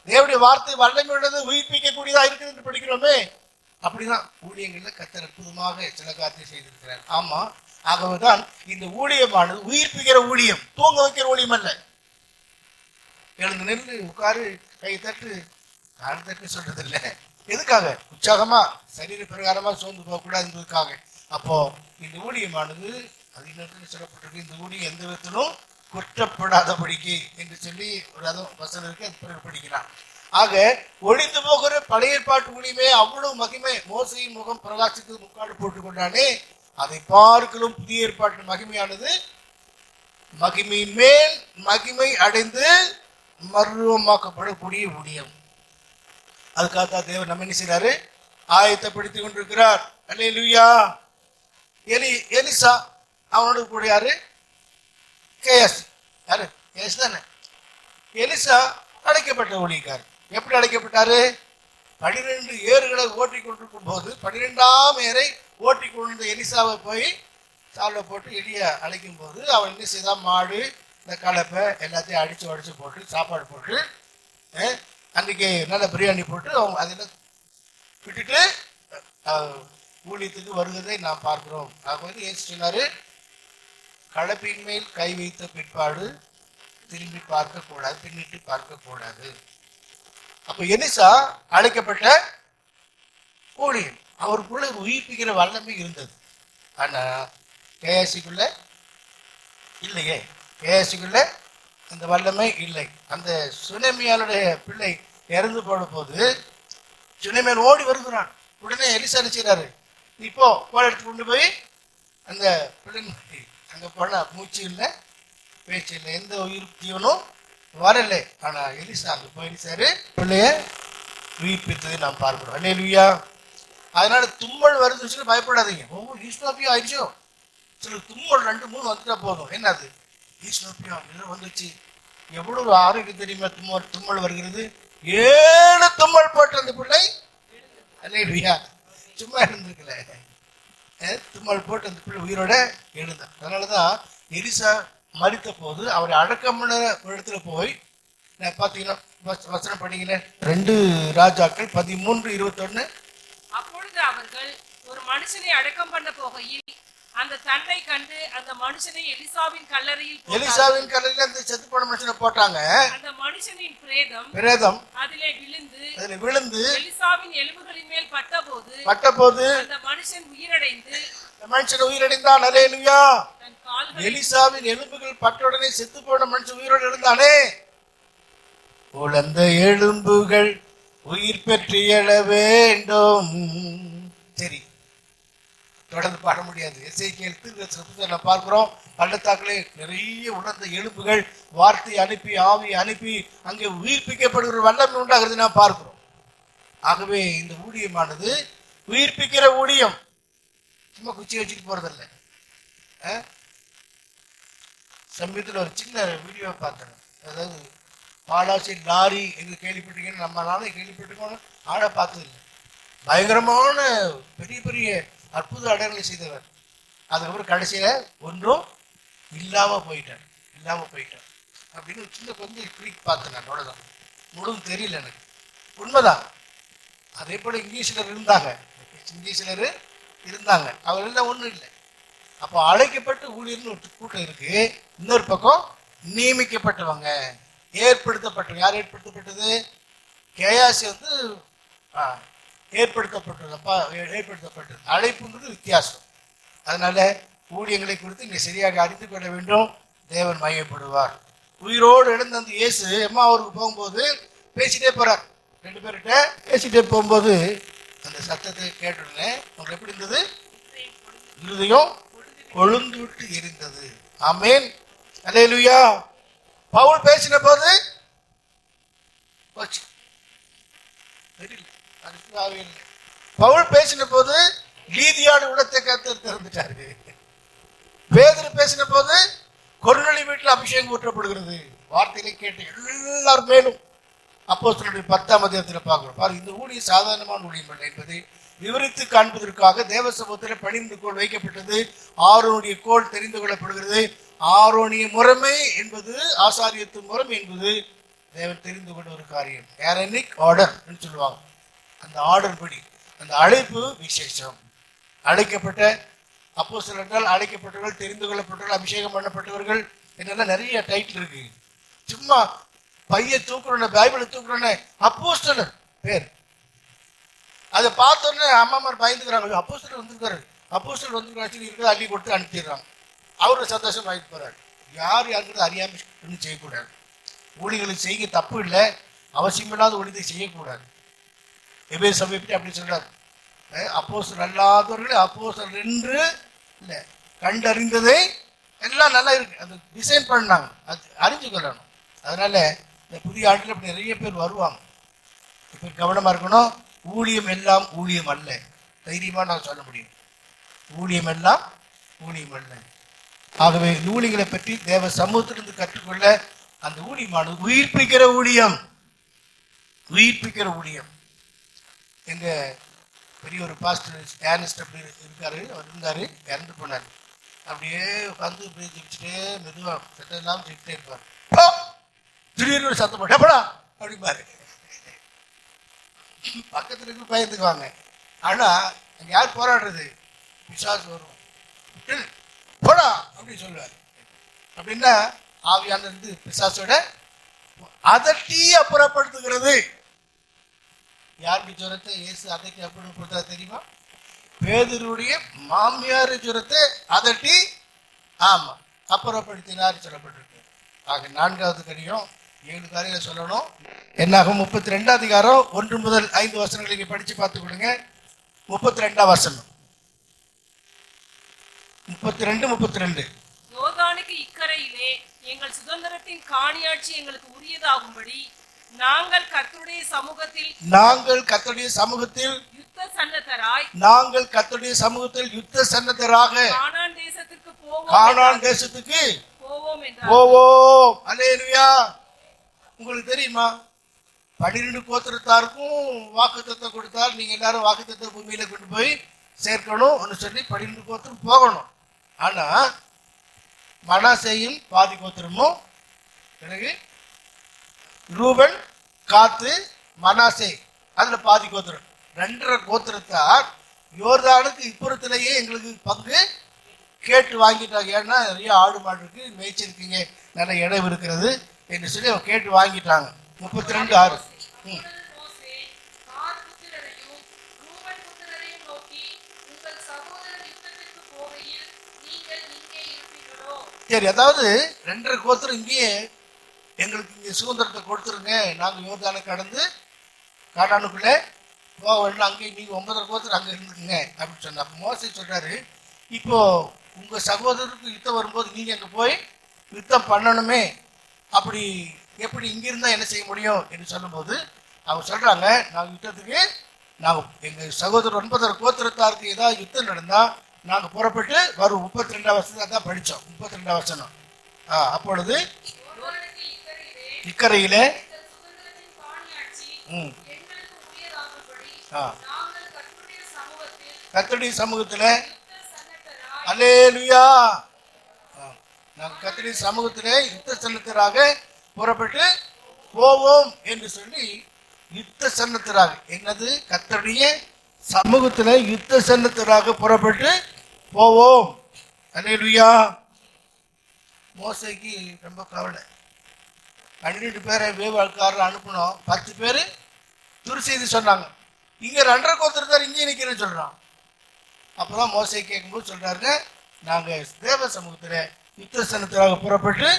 தேவனுடைய வார்த்தை வல்லமை உள்ளது, உயிர்ப்பிக்கக்கூடியதா இருக்குது என்று படிக்கிறோமே. அப்படிதான் ஊழியங்கள்ல கர்த்தர் அற்புதமாக சில காரியத்தை செய்திருக்கிறார். ஆமா, ஆகவேதான் இந்த ஊழியமானது உயிர்ப்பிக்கிற ஊழியம், தூங்க வைக்கிற ஊழியம் அல்ல. எழுந்து நின்று உட்காரு கை தட்டு கால் தட்டு சொல்றது இல்லை. எதுக்காக? உற்சாகமா சரீர பிரகாரமா சோர்ந்து போகக்கூடாது என்பதற்காக. அப்போ இந்த ஊழியமானது அது இன்னொரு சொல்லப்பட்டிருக்கு. இந்த ஊழியம் எந்த விதத்திலும் குற்றப்படாதபடிக்கு என்று சொல்லி ஒரு வசனம் இருக்கு. அது பிறகு படிக்கலாம். ஆக ஒழிந்து போகிற பழைய ஏற்பாட்டு ஊழியமே அவ்வளவு மகிமை. மோசையின் முகம் பிரகாசித்து முக்காடு போட்டுக் கொண்டானே, அதை பார்க்கலும் புதிய ஏற்பாட்டு மகிமையானது மகிமையின் மேல் மகிமை அடைந்து மர்வமாக்கப்படக்கூடிய ஊழியம். அதுக்காகத்தான் தேவன் நம்ம என்ன செய்யறாரு? ஆயத்தப்படுத்திக் கொண்டிருக்கிறார். அல்லேலூயா. எலிசா அவனோட கூட யாரு? கேஎஸ். யாரு? கேஎஸ் தானே. எலிசா அழைக்கப்பட்ட ஊழியக்காரர். எப்படி அழைக்கப்பட்டாரு? 12 ஏறுகளை ஓட்டி கொண்டிருக்கும் போது 12ஆம் ஏரை ஓட்டி கொண்டிருந்த எலிசாவை போய் சால்வை போட்டு எலிய அழைக்கும் போது அவன் என்ன செய்தான்? மாடு இந்த கலப்பை எல்லாத்தையும் அடிச்சு போட்டு சாப்பாடு போட்டு அன்றைக்கி நல்ல பிரியாணி போட்டு அவங்க அதெல்லாம் விட்டுட்டு ஊழியத்துக்கு வருவதை நாம் பார்க்கிறோம். ஆகவே ஏசு சொன்னாரு, கலப்பின் மேல் கை வைத்த பிற்பாடு திரும்பி பார்க்க கூடாது, பின்னிட்டு பார்க்க கூடாது. அப்ப எலிசா அழைக்கப்பட்ட ஊழியன். அவருக்குள்ள உயிர்ப்பிக்கிற வல்லமை இருந்தது. ஆனா கேஎஸ்சிக்குள்ள இல்லையே. கேஎஸ்சிக்குள்ள அந்த வல்லமை இல்லை. அந்த சுனேமியாளுடைய பிள்ளை இறந்து போன போது சுனேமியான் ஓடி வருகிறான். உடனே எலிசா செய்யறாரு, இப்போ கோல் எடுத்து கொண்டு போய் அந்த பிள்ளை அங்க போன மூச்சு இல்லை, பேச்சு இல்லை, எந்த உயிர் ஜீவனும் வரல. ஆனா எலிசா அங்க போயிருச்சாரு, பிள்ளைய உயிர்ப்பித்ததை நாம் பார்க்கிறோம். அல்லேலூயா. அதனால தும்மல் வருதுன்னு சொல்லி பயப்படாதீங்க. ஈஸ்னோப்பியா ஆயிடுச்சோ, சில தும்மல் 2-3 வந்துட்டா போதும். என்னது ஈஸ்னோப்பியா எல்லாம் வந்துச்சு. எவ்வளவு ஆரோக்கியம் தெரியுமா? தும்மல் வருகிறது. 7 தும்மல் போட்டு அந்த பிள்ளை அல்லேலூயா சும்மா இருந்திருக்கல, தும்மல் போட்டு அந்த பிள்ளை உயிரோட எழுந்தான். அதனாலதான் எலிசா மரித்த போது அவரை அடக்கம் பண்ண இடத்துல போய் பார்த்தீங்கன்னா வசனம் படிங்களேன். 2 ராஜாக்கள் 13:21. அப்பொழுது அவர்கள் ஒரு மனுஷனை அடக்கம் பண்ண போகையில் அந்த தண்டை கண்டு அந்த மனுஷனை எலிசாவின் கல்லறையில் போட்டார்கள். எலிசாவின் கல்லறையில் அந்த செத்து போன மனுஷனை போட்டாங்க. அந்த மனுஷனின் பிரேதம் அதிலே விழுந்து எலிசாவின் எலும்புகளின் மேல் பட்டபோது அந்த மனுஷன் உயிரடைந்து மனுஷன் உயிரடைந்தான். அல்லேலூயா. தன் கால்களை எலிசாவின் எலும்புகள் பட்ட உடனே செத்து போன மனுஷன் உயிரோடு இருந்தானே. உலர்ந்த எலும்புகள் உயிர் பெற்று எழ வேண்டும். சரி, தொடர்ந்து பாட முடியாது. எசேக்கியேல் பார்க்கிறோம், பள்ளத்தாக்களே நிறைய உணர்ந்த எலும்புகள் வார்த்தை அனுப்பி ஆவி அனுப்பி அங்கே உயிர்ப்பிக்கப்படுகிற வல்லமை உண்டாகிறது நான் பார்க்கிறோம். ஆகவே இந்த ஊழியமானது உயிர்ப்பிக்கிற ஊழியம், சும்மா குச்சி வச்சுட்டு போறதில்ல. சமீபத்தில் ஒரு சின்ன வீடியோ பார்த்தேன். அதாவது பாலாசி லாரி என்று கேள்விப்பட்டீங்கன்னு நம்ம நாளே கேள்விப்பட்டிருக்கோம், ஆளை பார்த்ததில்லை. பயங்கரமான பெரிய பெரிய அற்புத அடையாளங்களை செய்தவர். அதுக்கப்புறம் கடைசியில ஒன்றும் இல்லாம போயிட்டார் அப்படின்னு சின்ன கொஞ்சம் கிளிக் பார்த்தேன். நான் அவ்வளவுதான், முழுதும் தெரியல எனக்கு. உண்மைதான். அதே போல இங்கிலீஷ்லர் இருந்தாங்க, அவர் எல்லாம் ஒன்றும் இல்லை. அப்போ அழைக்கப்பட்டு ஊழியர்னு ஒரு கூட்டம் இருக்கு. இன்னொரு பக்கம் நியமிக்கப்பட்டவங்க, ஏற்படுத்தப்பட்டவங்க. யார் ஏற்படுத்தப்பட்டது? கேயாசி ஏற்படுத்தப்பட்டது. அழைப்புங்கிறது வித்தியாசம். அதனால ஊழியங்களை குறித்து இங்கே சரியாக அறிந்து கொள்ள வேண்டும். தேவன் மையப்படுவார். உயிரோடு எழுந்த அந்த இயேசு அம்மா அவருக்கு போகும்போது பேசிட்டே போறார். 2 பேர்கிட்ட பேசிட்டே போகும்போது அந்த சத்தத்தை கேட்டுடனே உங்களுக்கு எப்படி இருந்தது? இருதயம் கொழுந்து விட்டு எரிந்தது. ஆமென், அல்லேலூயா. பவுல் பேசின போது பவுல் பேசின போது லீதியாடு உடத்தை கர்த்தர் திறந்துட்டாரு. பேதுரு பேசின போது கொர்நேலி வீட்டில் அபிஷேகம் ஊற்றப்படுகிறது. வார்த்தைகளை கேட்டு எல்லாரும் மேலும் அப்போஸ்தலருடைய 10ஆம் அதிகாரத்தில் பார்க்கிறோம். பாருங்க, இந்த ஊழியம் சாதாரணமான ஊழியம் அல்ல என்பதை விவரித்து காண்பதற்காக தேவ சமூகத்தில் பணிந்து கோல் வைக்கப்பட்டது. ஆரோனிய கோல் தெரிந்து கொள்ளப்படுகிறது. ஆரோனிய முறைமை என்பது, ஆசாரியத்து முறைமை என்பது தேவன் தெரிந்து கொண்ட ஒரு காரியம். ஏரனிக் ஆர்டர் சொல்லுவாங்க. அந்த ஆர்டர் படி அந்த அழைப்பு விசேஷம். அழைக்கப்பட்ட அப்போஸ்தலர் என்றால் அழைக்கப்பட்டவர்கள், தெரிந்து கொள்ளப்பட்டவர்கள், அபிஷேகம் பண்ணப்பட்டவர்கள் என்னெல்லாம் நிறைய டைட்டில் இருக்கு. சும்மா பைய தூக்குறோன்னு, பைபிளை தூக்குறோன்னு அப்போஸ்தலர் பேர். அதை பார்த்தோன்னே அம்மாமார் பயந்துக்கிறாங்க. அப்போஸ்தலர் வந்திருக்காரு இருக்கிறத அள்ளி கொடுத்து அனுப்பிடுறாங்க. அவரு சந்தோஷம் வாங்கிட்டு போறாரு. யாருங்கிறது அறியாம ஒன்றும் செய்யக்கூடாது. ஊழியர்களை செய்ய தப்பு இல்லை, அவசியமில்லாத ஊழியத்தை செய்யக்கூடாது. எபேசு சபையை பற்றி அப்படி சொல்றாரு. அப்போஸ்தலர் அல்லாதவர்கள் அப்போஸ்தலர் என்று இல்லை, கண்டறிந்ததை எல்லாம் நல்லா இருக்கு. அது டிசைன் பண்ணாங்க, அது அறிஞ்சு கொள்ளணும். அதனால இந்த புதிய ஆண்டில் அப்படி நிறைய பேர் வருவாங்க. இப்போ கவனமா இருக்கணும். ஊழியம் எல்லாம் ஊழியம் அல்ல. தைரியமா நான் சொல்ல முடியும். ஊழியம் எல்லாம் ஊழியம் அல்ல. ஆகவே ஊழியங்களை பற்றி தேவ சமூகத்திலிருந்து கற்றுக்கொள்ள அந்த ஊழியமானது உயிர்ப்பிக்கிற ஊழியம். எங்க பெரிய ஒரு பாஸ்டர் ஸ்டானிஸ்ட் அப்படி இருக்காரு. அவர் இருந்தாரு, இறந்து போனார். அப்படியே உட்காந்து அப்படியே ஜெயிச்சுட்டே மெதுவாக சட்டம் இல்லாமல் ஜெயிச்சுட்டே இருப்பார். திடீர்னு ஒரு சத்தம் போட்டா அப்படிப்பாரு. பக்கத்துல இருந்து பயந்துக்குவாங்க. ஆனா அங்க யார் போராடுறது? பிசாசு வரும், போடா அப்படின்னு சொல்லுவார். அப்படின்னா ஆவியான இருந்து பிசாசோட அதட்டி அப்புறப்படுத்துகிறது. யாருக்கு ஜுரத்தை இயேசு அதட்டி அப்புறப்படுத்தா தெரியுமா? பேதுருடைய மாமியார் ஜுரத்தை அதட்டி அப்புறப்படுத்தினார் சொல்லப்பட்டிருக்கு. ஆக 4வது காரியம், 7 காரியம் சொல்லணும். என்னாகும்? 32ஆம் அதிகாரம் 1 முதல் 5 வசனங்களை நீங்க படிச்சு பார்த்து கொடுங்க. 32ஆம் வசனம், 32. யோர்தானுக்கு இக்கரையிலே எங்கள் சுதந்திரத்தின் காணியாட்சி எங்களுக்கு உரியதாகும்படி நாங்கள் கர்த்தருடைய சமூகத்தில் யுத்த சன்னதராக கானான் தேசத்துக்கு போவோம். அல்லேலூயா. உங்களுக்கு தெரியுமா, 12 கோத்திரத்தாருக்கும் வாக்குத்தத்தம் கொடுத்தால் நீங்க எல்லாரும் வாக்குத்தத்த பூமியில கொண்டு போய் சேர்க்கணும் சொல்லி 12 கோத்திரம் போகணும். ஆனா மனாசேயின் பாதி கோத்திரமும், பிறகு ரூபன், காத்து, மனாசே, அதுல பாதி கோத்திரம், 2.5 கோத்திரத்தார் யோர்தானுக்கு இப்புறத்திலேயே எங்களுக்கு பங்கு கேட்டு வாங்கிட்டாங்க. ஏன்னா நிறைய ஆடு மாடு இருக்கு, மேய்ச்சிருக்கீங்க, நல்ல இடம் இருக்கிறது என்று சொல்லி அவங்க கேட்டு வாங்கிட்டாங்க. 32:6. மோசே காத் புத்திரரையும் ரூபன் புத்திரரையும் நோக்கி, உங்கள் சகோதரர் யுத்தத்திற்கு போகையில் நீங்கள் இங்கே இருப்பீர்களோ? சரி, அதாவது 2.5 கோத்திரம் இங்கேயே எங்களுக்கு இங்கே சுதந்திரத்தை கொடுத்துருங்க, நாங்கள் யோர்தானை கடந்து காடானுக்குள்ளே போக வேண்டாம், அங்கே நீங்க 9.5 கோத்திரம் அங்கே இருந்துக்குங்க அப்படின்னு சொன்னா. அப்போ மோசே சொல்றாரு, இப்போ உங்க சகோதரருக்கு யுத்தம் வரும்போது நீங்க அங்கே போய் யுத்தம் பண்ணணுமே, அப்படி எப்படி இங்க இருந்தா என்ன செய்ய முடியும் என்று சொல்லும்போது அவங்க சொல்றாங்க, நாங்கள் யுத்தத்துக்கு நாங்கள் எங்க சகோதரர் 9.5 கோத்திரத்தாருக்கு ஏதாவது யுத்தம் நடந்தா நாங்கள் புறப்பட்டு வரும். 32ஆம் வசனத்தை தான் படித்தோம். 32ஆம் வசனம். அப்பொழுது யோர்தானுக்கு இக்கரையிலே இக்கரையிலே எங்கள் சுதந்திரத்தின் காணியாட்சி ம் எங்களுக்கு உரியதாகும்படி ஆ நாங்கள் கர்த்தருடைய சமூகத்தில் கர்த்தருடைய சமூகத்துல யுத்த சன்னத்தராய் அல்லேலூயா, நாங்கள் கர்த்தருடைய சமூகத்திலே யுத்த சன்னத்தராக புறப்பட்டு போவோம் என்று சொல்லி, யுத்த சன்னத்தராக என்னது, கர்த்தருடைய சமூகத்திலே யுத்த சன்னத்தராக புறப்பட்டு போவோம். அல்லேலூயா. மோசைக்கு ரொம்ப கவலை. 12 பேரை வேவாழ்காரர் அனுப்பணும், 10 பேர் துர்செய்தி சொன்னாங்க. இங்க 2.5 கோத்திரத்தார் இங்கே நிக்கிறேன்னு சொல்றான். அப்பதான் மோசை கேட்கும்போது சொல்றாங்க, நாங்க தேவ சமூகத்துல யுத்த சனத்திற்காக புறப்பட்டு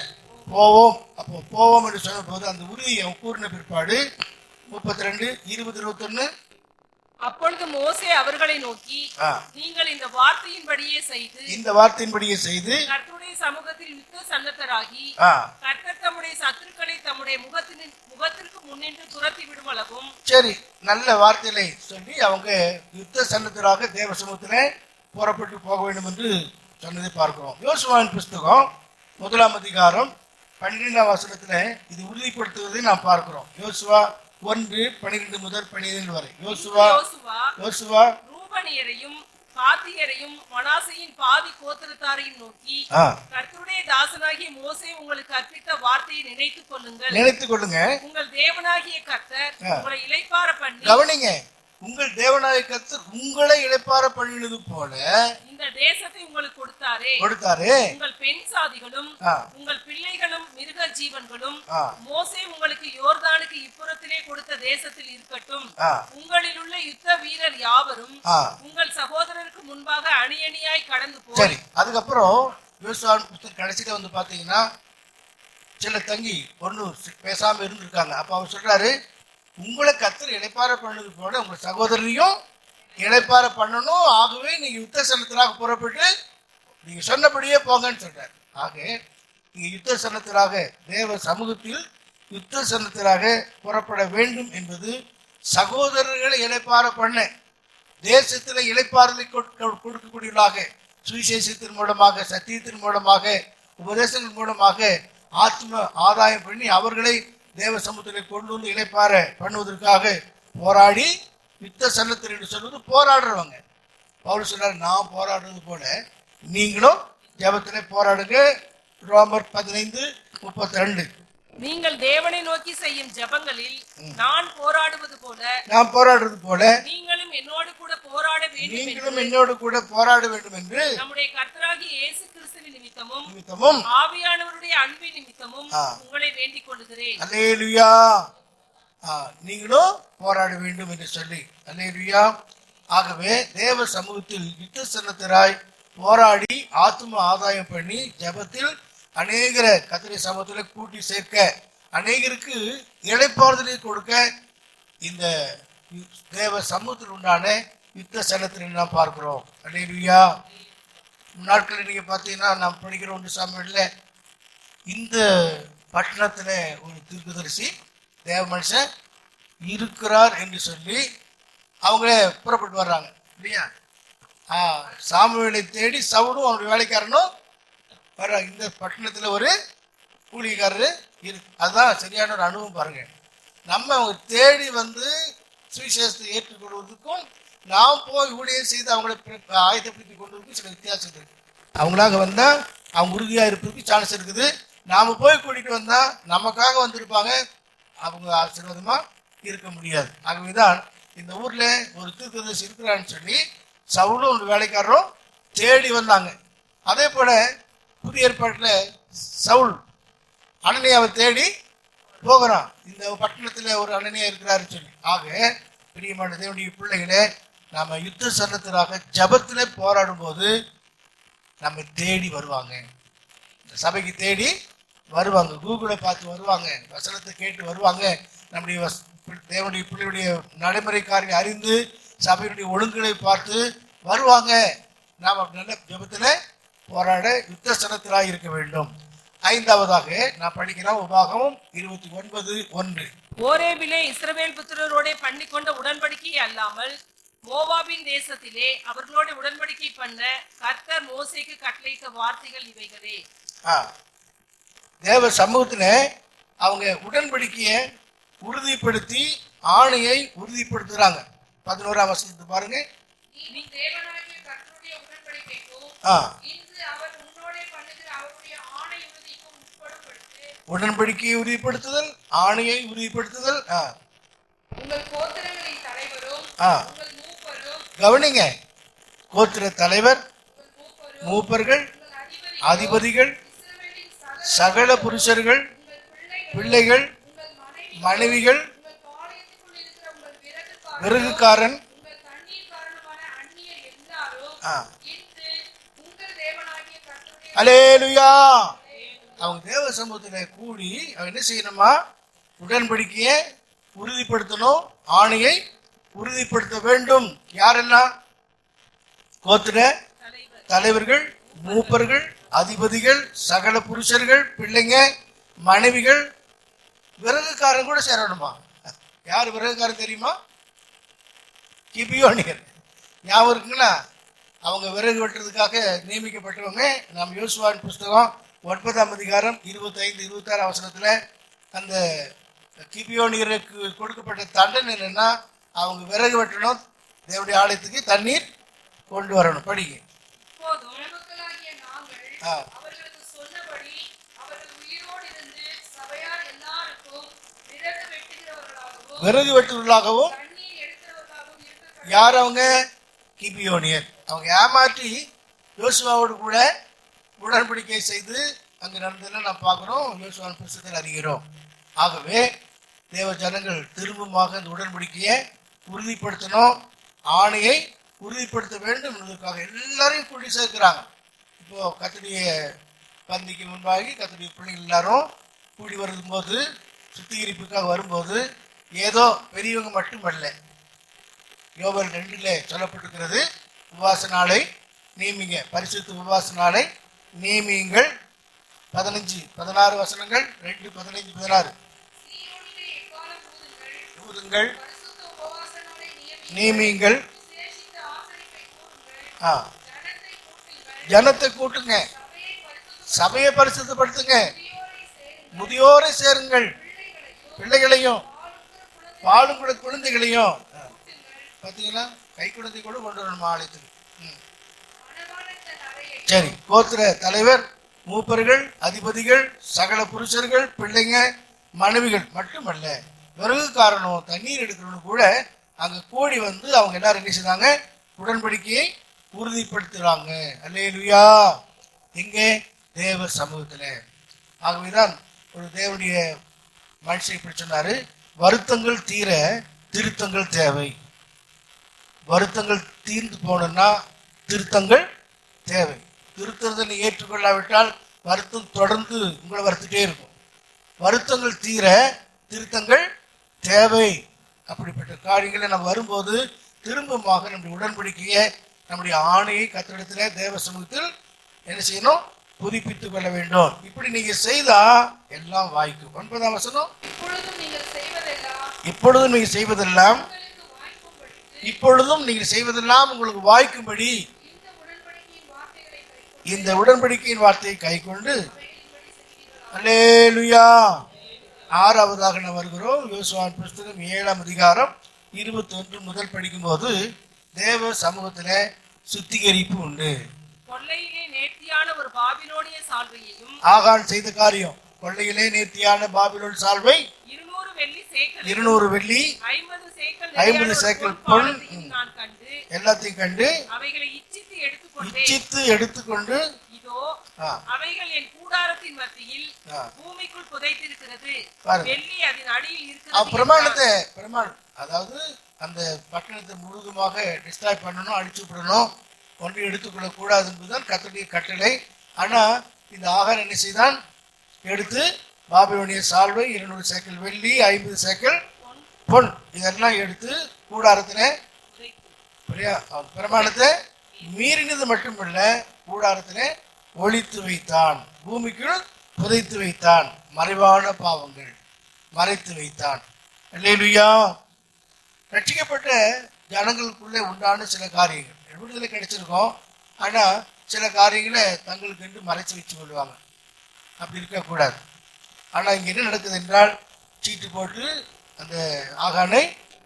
போவோம். அப்போ போவோம் என்று சொன்ன போது அந்த உறுதியை கூறின பிற்பாடு 32, 20, 21. அப்பொழுது மோசே அவர்களை நோக்கி, நீங்கள் இந்த வார்த்தையின்படியே செய்து இந்த வார்த்தையின்படியே செய்து கர்த்தருடைய சமூகத்தில் யுத்த சன்னத்தராகி கர்த்தர் தம்முடைய சத்துருக்களை தம்முடைய முகத்திற்கு முன்னின்று துரத்தி விடும் அளவும். சரி, நல்ல வார்த்தைகளை சொல்லி அவங்க யுத்த சன்னத்தராக தேவ சமூகத்திலே புறப்பட்டு போக வேண்டும் என்று சொன்னதை பார்க்கிறோம். யோசுவாவின் புஸ்தகம் 1ஆம் அதிகாரம் 12ஆம் வசனத்துல இது உறுதிப்படுத்துவதை நாம் பார்க்கிறோம். யோசுவா 1:12 முதல் 17 வரை. யோசுவா ரூபனியரையும் காத்தியரையும் மனாசேயின் பாதி கோத்திரத்தாரையும் நோக்கி, கர்த்தருடைய தாசனாகிய மோசே உங்களுக்கு கற்பித்த வார்த்தையை நினைத்துக் கொள்ளுங்க. உங்கள் தேவனாகிய கர்த்தர் உங்களை இளைப்பாற பண்ணி, கவனிங்க, உங்கள் தேவனாகிய கர்த்தர் உங்களை இளைப்பாற பண்ணினது போல இந்த தேசத்தை உங்களுக்கு கொடுத்தாரே. உங்கள் பெண் சாதிகளும் உங்கள் பிள்ளைகளும் மிருக ஜீவன்களும் மோசே உங்களுக்கு யோர்தானுக்கு இப்புறத்திலே கொடுத்த தேசத்தில் இருக்கட்டும். உங்களில் உள்ள யுத்த வீரர் யாவரும் உங்கள் சகோதரருக்கு முன்பாக அணி அணியாய் கடந்து போய். சரி, அதுக்கப்புறம் யோசுவாவின் புத்தகம் கடைசியில வந்து பாத்தீங்கன்னா சில தங்கி ஒண்ணு பேசாம இருந்திருக்காங்க. அப்ப அவர் சொல்றாரு, உங்களை கர்த்தர் இளைப்பாற பண்ணது போல உங்க சகோதரரையும் இளைப்பாற பண்ணணும். ஆகவே நீங்க யுத்த சன்னத்திற்காக புறப்பட்டு நீங்க சொன்னபடியே போங்கன்னு சொல்றாரு. ஆக நீங்க யுத்த சன்னத்திற்காக தேவ சமூகத்தில் யுத்த சன்னத்திற்காக புறப்பட வேண்டும் என்பது சகோதரர்களை இளைப்பாற பண்ண, தேசத்துல இளைப்பாறுதலை கொடுக்கக்கூடியவர்களாக சுவிசேஷத்தின் மூலமாக, சத்தியத்தின் மூலமாக, உபதேசத்தின் மூலமாக ஆத்ம ஆதாயம் பண்ணி அவர்களை தேவ சமூகத்திலே கொண்டு வந்து இளைப்பாற பண்ணுவதற்காக போராடி யுத்த சன்னத்தில் என்று சொல்வது போராடுறவங்க. பவுல் சொல்றாரு, நான் போராடுறது போல நீங்களும் ஜெபத்திலே போராடுங்க. ரோமர் 15:32. நீங்கள் தேவனை நோக்கி செய்யும் ஜெபங்களில் நான் போராடுவது போல நீங்களும் என்னோடு கூட போராட வேண்டும் என்று நம்முடைய கர்த்தராகிய இயேசு கிறிஸ்துவின் நிமித்தமும் ஆவியானவருடைய அன்பின் நிமித்தமும் உங்களை வேண்டிக் கொள்கிறேன். அல்லேலூயா. நீங்களும் போராட வேண்டும் என்று சொல்லி, அல்லேலூயா. ஆகவே தேவ சமூகத்தில் யுத்த சன்னத்தராய் போராடி ஆத்ம ஆதாயம் பண்ணி ஜெபத்தில் அநேகரை கர்த்தருடைய சமூகத்தில் கூட்டி சேர்க்க, அநேகருக்கு இளைப்பாறுதலை கொடுக்க இந்த தேவ சமூகத்தில் உண்டான யுத்த சன்னத்தில் நாம் பார்க்கிறோம். அல்லேலூயா. நாட்களில் நீங்க பார்த்தீங்கன்னா நாம் படிக்கிற 1 சாமுவேல்ல இந்த பட்டணத்துல ஒரு தீர்க்கதரிசி தேவ மனுஷன் இருக்கிறார் என்று சொல்லி அவங்களே புறப்பட்டு வர்றாங்க இல்லையா. சாமுவேலை தேடி சவுலும் அவனுடைய வேலைக்காரனும் வர்றாங்க. இந்த பட்டணத்துல ஒரு கூலிக்காரரு இருக்கு. அதுதான் சரியான ஒரு அனுபவம் பாருங்க. நம்ம அவங்க தேடி வந்து சுவிசேஷத்தை ஏற்றுக்கொள்வதற்கும் நாம் போய் ஊழியர் செய்து அவங்களை ஆயத்தப்படுத்தி கொண்டதுக்கும் சில வித்தியாசம் இருக்கு. அவங்களாக வந்தா அவங்க உறுதியா இருப்பதுக்கு சான்ஸ் இருக்குது. நாம போய் கூட்டிட்டு வந்தா நமக்காக வந்திருப்பாங்க, அவங்க ஆசீர்வாதமா இருக்க முடியாது. ஆகவேதான் இந்த ஊர்ல ஒரு தீர்க்கதரிசி இருக்கிறான்னு சொல்லி சவுலும் ஒரு வேலைக்காரரும் தேடி வந்தாங்க. அதே போல புதிய ஏற்பாட்டுல சவுல் அனனியாவை தேடி போகிறான், இந்த பட்டணத்துல ஒரு அனனியா இருக்கிறாருன்னு சொல்லி. ஆக பிரியமான தேவனுடைய பிள்ளைகளே, நாம யுத்த சன்னத்திற்காக ஜபத்துல போராடும் போது நம்ம தேடி வருவாங்க, சபைக்கு தேடி வருவாங்க, கூகுளை பார்த்து வருவாங்க, வசனத்தை கேட்டு வருவாங்க, நம்முடைய தேவனுடைய பிள்ளையுடைய நடைமுறைக்காரை அறிந்து சபையுடைய ஒழுங்குகளை பார்த்து வருவாங்க. நாம் நல்ல ஜபத்துல போராட யுத்த சனத்திலாக இருக்க வேண்டும். ஐந்தாவதாக நான் படிக்கிறேன் உபாகமம் 29:1. ஓரேபிலே இஸ்ரவேல் புத்திரரோட பண்ணிக்கொண்ட உடன்படிக்கை அல்லாமல் மோவாபின் தேசத்திலே அவர்களோட உடன்படிக்கை பண்ண கர்த்தர் மோசேக்கு கட்டளையிட்ட வார்த்தைகள் இவைகளே. தேவ சமூகத்துல அவங்க உடன்படிக்கையை உறுதிப்படுத்தி ஆணையை உறுதிப்படுத்துறாங்க. 11ஆம் வசனத்தை பாருங்க. நீ தேவனாகிய கர்த்தருடைய உடன்படிக்கைக்கும் இன்று அவர் உன்னோட பண்ணுகிற அவருடைய ஆணை உறுதிக்கும் உட்படுத்து. உடன்படிக்கையை உறுதிப்படுத்துதல், ஆணையை உறுதிப்படுத்துதல். உங்கள் கோத்திரங்களின் தலைவரும் உங்கள் மூப்பரும், கவனிங்க, கோத்திர தலைவர், மூப்பர்கள், அதிபதிகள், சகல புருஷர்கள், பிள்ளைகள், மனைவிகள், விறகுக்காரன், அல்லேலூயா. அவங்க தேவ சமூகத்துல கூடி அவங்க என்ன செய்யணுமா, உடன்படிக்கையை உறுதிப்படுத்தணும், ஆணையை உறுதிப்படுத்த வேண்டும். யாரெல்லாம்? கோத்திர தலைவர்கள், மூப்பர்கள், அதிபதிகள், சகல புருஷர்கள், பிள்ளைங்க, மனைவிகள், விறகுக்காரன் கூட சேரணுமா? யார் விறகுக்காரன் தெரியுமா? கிபியோனியர். ஞாபகம் இருக்குங்களா? அவங்க விறகு வெட்டுறதுக்காக நியமிக்கப்பட்டவங்க. நாம் யோசுவாவின் புஸ்தகம் 9ஆம் அதிகாரம் 25-26 வசனத்துல அந்த கிபியோனியருக்கு கொடுக்கப்பட்ட தண்டனை என்னன்னா, அவங்க விறகு வெட்டணும், தேவனுடைய ஆலயத்துக்கு தண்ணீர் கொண்டு வரணும். படிங்க. அவர்களுக்கு சொன்னபடி அவர்கள் உயிரோடு இருந்து சபையார் எல்லாருக்கும் விறகு வெட்டுவர்களாகவும். யார் அவங்க? கிபியோனியர். அவங்க ஏமாற்றி யோசுவாவோடு கூட உடன்படிக்கை செய்து அங்கு நடந்ததெல்லாம் நாம் பார்க்கிறோம், யோசுவாவின் புஸ்தகத்தில் அறிகிறோம். ஆகவே தேவ ஜனங்கள் திரும்பமாக இந்த உடன்படிக்கையை உறுதிப்படுத்தணும், ஆணையை உறுதிப்படுத்த வேண்டும் என்பதற்காக எல்லாரையும் கூட்டி சேர்க்கிறாங்க. இப்போ கர்த்தருடைய பந்திக்கு முன்பாகி கர்த்தருடைய பிள்ளைகள் எல்லாரும் கூடி வரும்போது, சுத்திகரிப்புக்காக வரும்போது ஏதோ பெரியவங்க மட்டுமல்ல. யோபல் 2 சொல்லப்பட்டிருக்கிறது, உபவாச நாளை நியமிங்க, பரிசுத்த உபவாச நாளை நியமியுங்கள். 15-16 வசனங்கள். 2:15-16. ஊதுங்கள், நியமியுங்கள், ஜனத்தை கூட்டுங்க, சபையை பரிசுத்தப்படுத்துங்க, முதியோரை சேருங்கள், பிள்ளைகளையும் பாலும் கூட குழந்தைகளையும். பார்த்தீங்களா, கை குழந்தை கூட கொண்டு வரணும் ஆலயத்துக்கு. சரி, கோத்திர தலைவர், மூப்பர்கள், அதிபதிகள், சகல புருஷர்கள், பிள்ளைங்க, மனைவிகள் மட்டுமல்ல, விறகு காரணம் தண்ணீர் எடுக்கணும்னு கூட அங்க கூடி வந்து அவங்க எல்லாரும் என்ன செய்றாங்க, உடன்படிக்கையை உறுதிப்படுத்துறாங்க. அல்லேலூயா. எங்கே? தேவ சமூகத்துல. ஆகவேதான் ஒரு தேவனுடைய மனுஷன் இப்படி சொன்னாரு, வருத்தங்கள் தீர திருத்தங்கள் தேவை. வருத்தங்கள் தீர்ந்து போனா திருத்தங்கள் தேவை. திருத்தத்தை ஏற்றுக்கொள்ளாவிட்டால் வருத்தம் தொடர்ந்து உங்களை வருத்திட்டே இருக்கும். வருத்தங்கள் தீர திருத்தங்கள் தேவை. அப்படிப்பட்ட காரியங்களை நம்ம வரும்போது திரும்பமாக நம்முடைய உடன்படிக்கையை, நம்முடைய ஆணையை கர்த்தரிடத்திலே தேவ சமூகத்தில் என்ன செய்யணும், புதுப்பித்துக் கொள்ள வேண்டும். இப்படி நீங்க செய்தா எல்லாம் வாய்க்கும். 9ஆம் வசனம். இப்பொழுதும் நீங்க செய்வதெல்லாம் உங்களுக்கு வாய்க்கும்படி இந்த உடன்படிக்கையின் வார்த்தையை கை கொண்டு. அல்லேலூயா. 6ஆவதாக நாம் வருகிறோம். யோசுவாவின் புஸ்தகம் 7ஆம் அதிகாரம் 21 முதல் படிக்கும்போது தேவ சமூகத்துல சுத்திகரிப்பு உண்டு. கொள்ளையிலே நேர்த்தியான ஒரு பாபிலோனிய சால்வையையும் ஆகான் செய்த காரியம், கொள்ளையிலே நேர்த்தியான பாபிலோன் சால்வை, 200 வெள்ளி சேக்கல் 200 வெள்ளி, 50 சேக்கல் 50 சேக்கல் பொன் நான் கண்டு எல்லாத்தையும் கண்டு அவைகளை இச்சித்து எடுத்துக்கொண்டு இதோ ஆ, அவைகள் என் கூடாரத்தின் மத்தியில் ஆ. பூமிக்குள் புதைத்திருக்கிறது, பாருங்க. வெள்ளி அதன் அடியில் இருக்கிறது பிரமாணம், அதாவது அந்த பட்டணத்தை முழுதுமாக டிஸ்ட்ராய் பண்ணணும், அழிச்சு விடணும், ஒன்றை எடுத்துக்கொள்ள கூடாது என்பதுதான் கர்த்தருடைய கட்டளை. ஆனா இந்த ஆகார் என்ன செய்தான், எடுத்து பாபிலோனிய சால்வை, 200 சேக்கல் வெள்ளி, 50 சேக்கல் பொன் இதெல்லாம் எடுத்து கூடாரத்தின பிரமாணத்தை மீறினது மட்டுமல்ல, கூடாரத்திலே ஒளித்து வைத்தான், பூமிக்குள் புதைத்து வைத்தான், மறைவான பாவங்கள் மறைத்து வைத்தான். அல்லேலூயா. ரட்சிக்கப்பட்ட ஜனங்களுக்குள்ளே உண்டான சில காரியங்கள் விடுதலை கிடைச்சிருக்கோம், ஆனா சில காரியங்களை தங்களுக்கு என்று மறைச்சு வச்சு கொள்வாங்க. அப்படி இருக்கக்கூடாது. ஆனா இங்க என்ன நடக்குது என்றால், சீட்டு போட்டு அந்த ஆகானை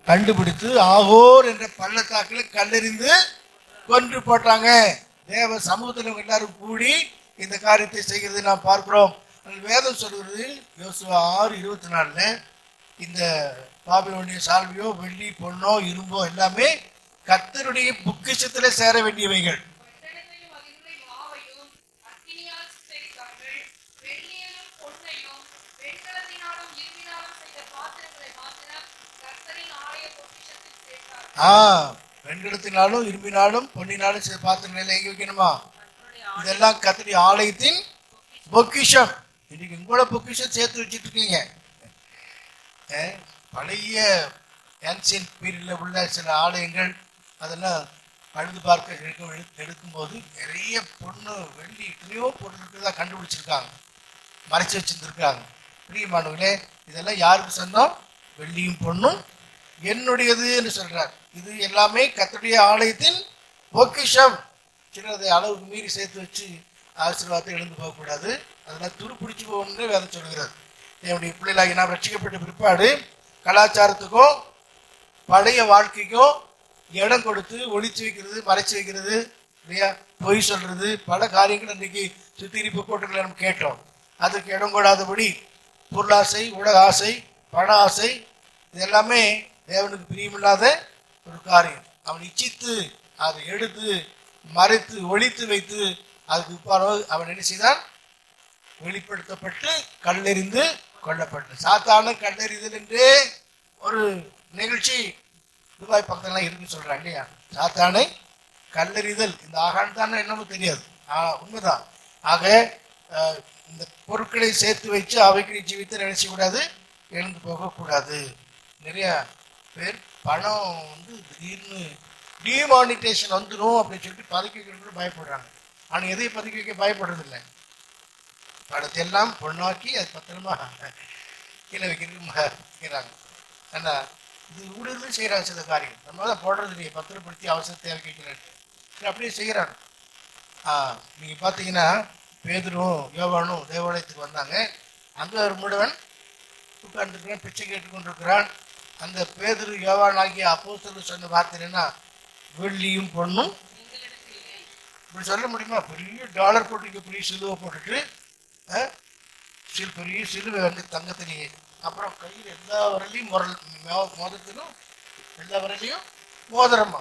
கண்டுபிடித்து ஆகோர் என்ற பள்ளத்தாக்கில் கல்லெறிந்து கொன்று போட்டாங்க. தேவ சமூகத்தில் எல்லாரும் கூடி இந்த காரியத்தை செய்கிறது நாம் பார்க்கிறோம். வேதம் சொல்கிறது யோசுவா 6:24 இந்த பாபிலோனிய சால்வையோ வெள்ளி பொன்னோ இரும்போ எல்லாமே கர்த்தருடைய பொக்கிஷத்துல சேர வேண்டியவைகள். பட்டணத்தையும் அதிலுள்ள மாவையும் அக்கினியால் சுட்டெரித்தார்கள். வெள்ளியையும் பொன்னையும் வெண்கலத்தினாலும் இரும்பினாலும் செய்த பாத்திரங்களை மாத்திரம் கர்த்தரின் ஆலய பொக்கிஷத்தில் சேர்த்தார்கள். வெண்கலத்தினாலும் இரும்பினாலும் பொன்னினாலும் சில பாத்திரங்களை எங்க வைக்கணுமா? இதெல்லாம் கர்த்தருடைய ஆலயத்தின் பொக்கிஷம். இன்னைக்கு உங்களோட பொக்கிஷம் சேர்த்து வச்சுட்டு இருக்கீங்க. பழைய ஏன்சியன்ட் பீரியட்ல உள்ள சில ஆலயங்கள் அதெல்லாம் பழுது பார்க்க எடுக்கும்போது நிறைய பொண்ணு வெள்ளி எத்தனையோ பொருட்கள் கண்டுபிடிச்சிருக்காங்க, மறைச்சு வச்சிருந்துருக்காங்க. பிரியமானவர்களே, இதெல்லாம் யாருக்கு சொந்தம்? வெள்ளியும் பொண்ணும் என்னுடையது என்று சொல்றார். இது எல்லாமே கர்த்தருடைய ஆலயத்தின் பொக்கிஷம். சின்னதை அளவுக்கு மீறி சேர்த்து வச்சு ஆசீர்வாதத்தை எழுந்து போகக்கூடாது, அதெல்லாம் துருப்பிடிச்சு போகணும்னு வேதம் சொல்கிறது. என்னுடைய பிள்ளைகளாகி நாம் ரட்சிக்கப்பட்ட பிற்பாடு கலாச்சாரத்துக்கும் பழைய வாழ்க்கைக்கும் இடம் கொடுத்து ஒளிச்சு வைக்கிறது, மறைச்சு வைக்கிறது, இல்லையா, பொய் சொல்றது, பல காரியங்கள் இன்னைக்கு சுத்திகரிப்பு கூட்டங்களை நம்ம கேட்டோம். அதுக்கு இடம் கொடாதபடி பொருளாசை, உலக ஆசை, பண ஆசை, இது எல்லாமே தேவனுக்கு பிரியமில்லாத ஒரு காரியம். அவன் இச்சித்து அதை எடுத்து மறைத்து ஒளித்து வைத்து அதுக்கு உப்பாரோ அவன் என்ன செய்தான்? வெளிப்படுத்தப்பட்டு கல்லெறிந்து கொல்லப்பட்டு. சாத்தான கல்லெறிதல் என்றே ஒரு நிகழ்ச்சி துபாய் பக்கத்துலாம் இருக்குன்னு சொல்றாங்க இல்லையா? சாத்தானை கல்லெறிதல், இந்த ஆகான் தானே என்னமோ தெரியாது, உண்மைதான். ஆக இந்த பொருட்களை சேர்த்து வச்சு அவைக்கு ஜீவித்து நினைச்ச கூடாது, எழுந்து போகக்கூடாது. நிறைய பேர் பணம் திடீர்னு டிமானிட்டேஷன் வந்துடும் அப்படின்னு சொல்லிட்டு பதுக்கி வைக்கிறது பயப்படுறாங்க. ஆனால் எதையும் பதுக்கி வைக்க பயப்படுறது இல்லை. பணத்தை எல்லாம் பொண்ணாக்கி அது பத்திரமா கீழே வைக்கிறாங்க. ஏன்னா இது ஊடுருவும் செய்கிறாங்க சில காரியம். நம்ம தான் போடுறது இல்லையே, பத்திரப்படுத்தி அவசர தேவைக்கு வைக்கிறாங்க, அப்படியே செய்கிறாங்க. நீங்கள் பார்த்தீங்கன்னா பேதுரும் யோவானும் தேவாலயத்துக்கு வந்தாங்க. அங்கே ஒரு முடவன் உட்கார்ந்துருக்கிறான், பிச்சை கேட்டுக்கொண்டிருக்கிறான். அந்த பேதுரு யோவான் ஆகிய அப்போஸ்தலர் சொன்ன வார்த்தை என்னன்னா, வெள்ளியும் பொண்ணும் இப்படி சொல்ல முடியுமா? பெரிய டாலர் போட்டு பெரிய சிலுவை போட்டுட்டு பெரிய சிலுவை தங்கத்திலேயே, அப்புறம் கையில் எல்லா வரலையும் மோதிரத்திலும் எல்லா வரலையும் மோதிரமா,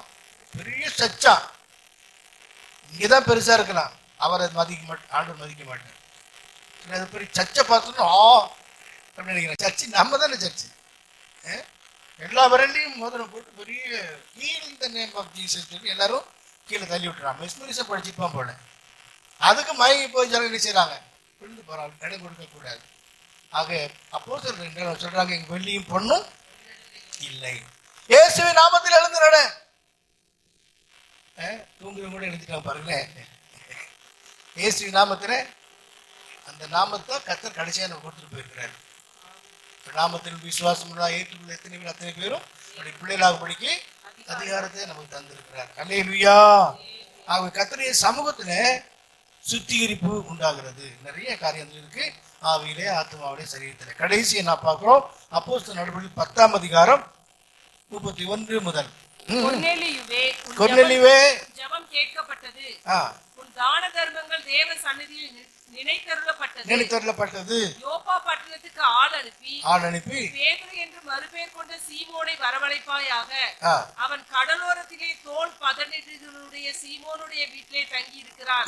பெரிய சச்சா. இங்கேதான் பெருசா இருக்கலாம், அவரை மதிக்க மாட்டேன், ஆண்டவர் மதிக்க மாட்டேன். அது பெரிய சர்ச்சை பார்த்தோன்னா அப்படின்னு நினைக்கிறேன். சர்ச்சு நம்ம தானே சர்ச்சு. எல்லா வரலையும் மோதிரம் போட்டு பெரிய healing the name of Jesus சொல்லி எல்லாரும் கீழே தள்ளி விட்டுறான். மெஸ்மரிஸை படிச்சுப்பான் போல. அதுக்கு மயங்கி போய் ஜனம் என்ன செய்யறாங்க? விழுந்து போறாங்க, இடம் கொடுக்க கூடாது. ஆக அப்போஸ்தலர் சொல்றாங்க, எங்க வெள்ளியும் பொண்ணும் இல்லை, இயேசுவின் நாமத்தில் எழுந்து நட. தூங்குறவங்க கூட எழுந்துட்டாங்க பாருங்களேன். இயேசுவின் நாமத்துல, அந்த நாமத்தை கர்த்தர் கடைசியா நம்ம கொடுத்துட்டு போயிருக்கிறாரு. நாமத்தில் விசுவாசம் ஏற்றுக்கொள்ள எத்தனை பேர் அத்தனை பேரும் அப்படி பிள்ளைகளாக படிக்க அதிகாரத்தை நமக்கு தந்திருக்கிறார். அல்லேலூயா. ஆக கர்த்தருடைய சமூகத்துல சுத்திகரிப்பு உண்டாகிறது. நிறைய காரியங்கள் இருக்கு, ஆவியிலே, ஆத்மாவிலே, சரீரத்திலே. கடைசியை நான் பார்க்கிறோம் அப்போஸ்தலர் நடவடிக்கை 10ஆம் அதிகாரம் 31 முதல் கொர்நேலியுவே, உன் கொர்நேலியுவே, ஜெபம் கேட்கப்பட்டது. ஆ, உன் தான தர்மங்கள் தேவ சந்நிதியில் நினைத்தருளப்பட்டது. நினைத்தருளப்பட்டது. யோப்பா பட்டணத்துக்கு ஆள் அனுப்பி பேதுரு என்று மறுபெயர் கொண்ட சீமோனை வரவழைப்பாயாக. ஆ, அவன் கடலோரத்திலே தோல் பதனிடுகளுடைய சீமோனுடைய வீட்டிலே தங்கி இருக்கிறான்.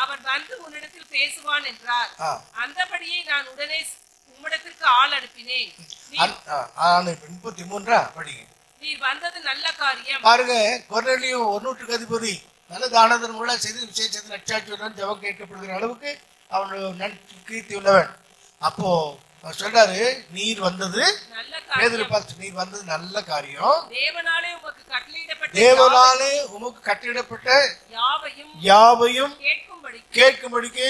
அவன் வந்து உன்னிடத்தில் பேசுவான் என்றார். அந்தபடியே நான் உடனே உம்மிடத்திற்கு ஆள் அனுப்பினேன். 33 படிங்க. நீர் வந்தது நல்ல காரியம். பாருங்க, கொர்நேலியு 100க்கு அதிபதி, நல்ல தானதர்மங்களா செய்து விசேஷத்தில் நற்சாட்சியுடன் ஜெபம் கேட்கப்படுகிற அளவுக்கு அவன் கீர்த்தி உள்ளவன். அப்போ சொல்றாரு, நீர் வந்தது நல்ல பேதுரு காரியம். பார்த்து, நீர் வந்தது நல்ல காரியம். தேவனாலே உமக்கு கட்டளையிடப்பட்ட தேவனாலே உமக்கு கட்டளையிடப்பட்ட யாவையும் கேட்கும்படிக்கு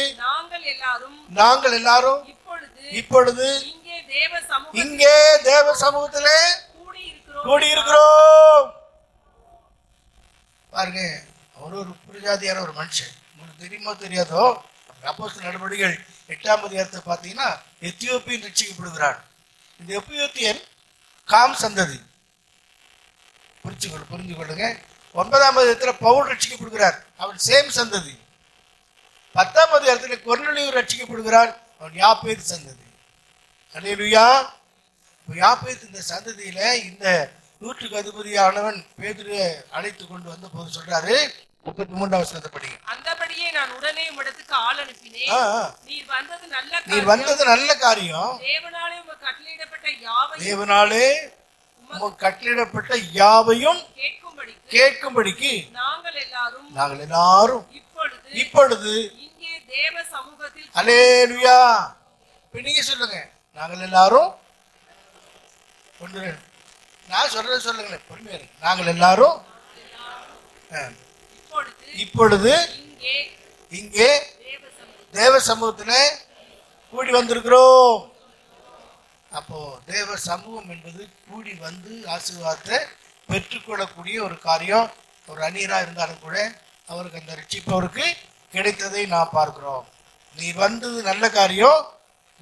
நாங்கள் எல்லாரும் இப்பொழுது இங்கே தேவ சமூகத்திலே கூடியிருக்கிறோம். பாருங்க, அவர் ஒரு புரிஜாதியான ஒரு மனுஷன். உங்களுக்கு தெரியுமோ தெரியாதோ, அப்போஸ்தலர் நடவடிக்கைகள் 8ஆம் அதிகாரத்தை பார்த்தீங்கன்னா எத்தியோப்பியன் ரட்சிக்கப்படுகிறான். இந்த எத்தியோப்பியன் காம் சந்ததி. புரிஞ்சு கொள்ளுங்க. 9ஆம் அதிகாரத்தில் பவுல் ரட்சிக்கப்படுகிறார், அவன் சேம் சந்ததி. 10ஆம் அதிகாரத்தில் கொர்நேலியு ரட்சிக்கப்படுகிறார், அவன் யாப்பேத் சந்ததி. அல்லேலூயா. யாப்பேத் இந்த சந்ததியில இந்த 100க்கு அதிபதியானவன் பேதுருவை அழைத்து கொண்டு வந்த போது சொல்றாரு, 33ஆம் வசனத்தை படிங்க. அந்தபடியே நான் உடனே உம்மிடத்துக்கு ஆள் அனுப்பினேன். நீர் வந்தது நல்ல காரியம். தேவனாலே உமக்கு கட்டளையிடப்பட்ட யாவையும் கேட்கும்படிக்கு நாங்கள் எல்லாரும் இப்பொழுது இங்கே தேவ சமூகத்தில். அல்லேலூயா. இப்ப நீங்க சொல்லுங்க, நாங்கள் எல்லாரும் ஒன்று. நான் சொல்றது சொல்லுங்களேன், பொறுமையா இருக்கு. நாங்கள் எல்லாரும் இப்பொழுது இங்கே தேவ சமூகத்துல கூடி வந்திருக்கிறோம். அப்போ தேவ சமூகம் என்பது கூடி வந்து ஆசீர்வாதத்தை பெற்றுக்கொள்ளக்கூடிய ஒரு காரியம். ஒரு அந்நியரா இருந்தாலும் கூட அவருக்கு அந்த ரட்சிப்பவருக்கு கிடைத்ததை நாம் பார்க்கிறோம். நீ வந்தது நல்ல காரியம்.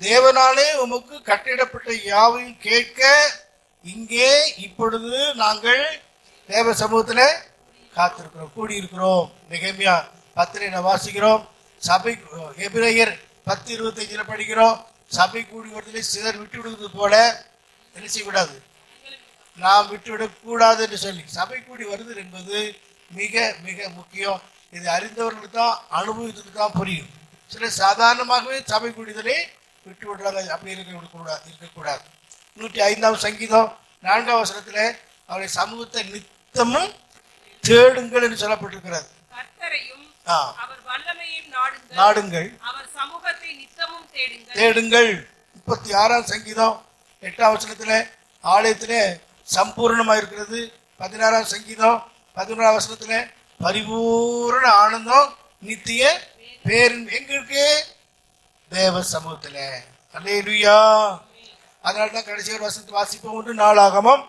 தேவனாலே உமக்கு கட்டிடப்பட்ட யாவையும் கேட்க இங்கே இப்பொழுது நாங்கள் தேவ சமூகத்துல காத்திருக்கிறோம், கூடியிருக்கிறோம். நெகேமியா 10 வாசிக்கிறோம். சபை எபிரேயர் 10:25 படிக்கிறோம். சபை கூடி வருவதிலே சிலர் விட்டு விடுவது போல என்ன செய்யக்கூடாது, நாம் விட்டுவிடக் கூடாது என்று சொல்லி சபை கூடி வருதல் என்பது மிக மிக முக்கியம். இது அறிந்தவர்களுக்கு தான், அனுபவித்ததுக்கு தான் புரியும். சிலர் சாதாரணமாகவே சபை கூடிதலே விட்டு விடுறாங்க. அப்படி இருக்கக்கூடாது. 105ஆம் சங்கீதம் 4ஆம் வசனத்துல அவருடைய சமூகத்தை நித்தமும் தேடுங்கள் என்று சொல்லப்பட்டிருக்கிறது. நாடுங்கள், தேடுங்கள். 36ஆம் சங்கீதம் 8ஆம் வசனத்துல ஆலயத்திலே சம்பூர்ணமா இருக்கிறது. 16ஆம் சங்கீதம் 11ஆம் வசனத்துல பரிபூர்ண ஆனந்தம் நித்திய பேரின் எங்க இருக்கு, தேவ சமூகத்துல. அல்லேலூயா. அதனால்தான் கடைசி ஒரு வசனத்தை வாசிப்போம். 1 நாளாகமம்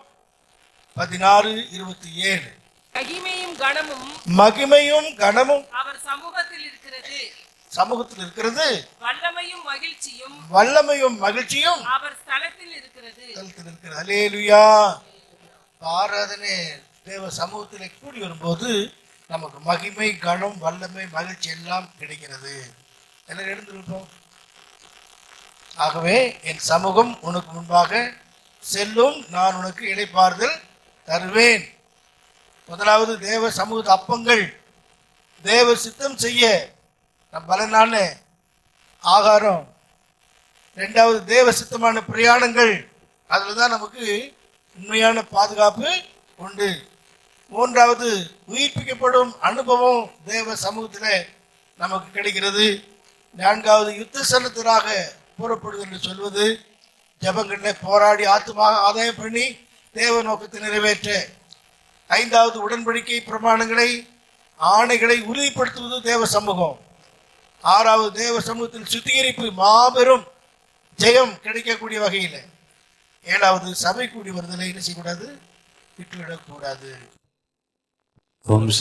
16:27. மகிமையும் கனமும் அவர் சமூகத்தில் இருக்கிறது. வல்லமையும் மகிழ்ச்சியும் அவர் ஸ்தலத்தில் இருக்கிறது. அல்லேலூயா. ஆராதனை தேவ சமூகத்தில் கூடி வரும்போது நமக்கு மகிமை, கனம், வல்லமை, மகிழ்ச்சி எல்லாம் கிடைக்கிறது. எல்லாம் எழுந்திருப்போம். ஆகவே என் சமூகம் உனக்கு முன்பாக செல்லும், நான் உனக்கு இளைப்பாறுதல் தருவேன். முதலாவது தேவ சமூக அப்பங்கள், தேவ சித்தம் செய்ய நம் பலனான ஆகாரம். இரண்டாவது தேவ சித்தமான பிரயாணங்கள், அதுலதான் நமக்கு உண்மையான பாதுகாப்பு உண்டு. மூன்றாவது உயிர்ப்பிக்கப்படும் அனுபவம் தேவ சமூகத்தில் நமக்கு கிடைக்கிறது. நான்காவது யுத்த சனத்திற்காக கூறப்படுது என்று சொல்வது, ஜபங்களில் போராடி ஆத்துமாக ஆதாயம் பண்ணி தேவ நோக்கத்தை நிறைவேற்ற. ஐந்தாவது உடன்படிக்கை பிரமாணங்களை, ஆணைகளை உறுதிப்படுத்துவது தேவ சமூகம். ஆறாவது தேவ சமூகத்தில் சுத்திகரிப்பு, மாபெரும் ஜெயம் கிடைக்கக்கூடிய வகையில். ஏழாவது சபை கூடி வருதலை என்ன செய்யக்கூடாது, விட்டுவிடக்கூடாது.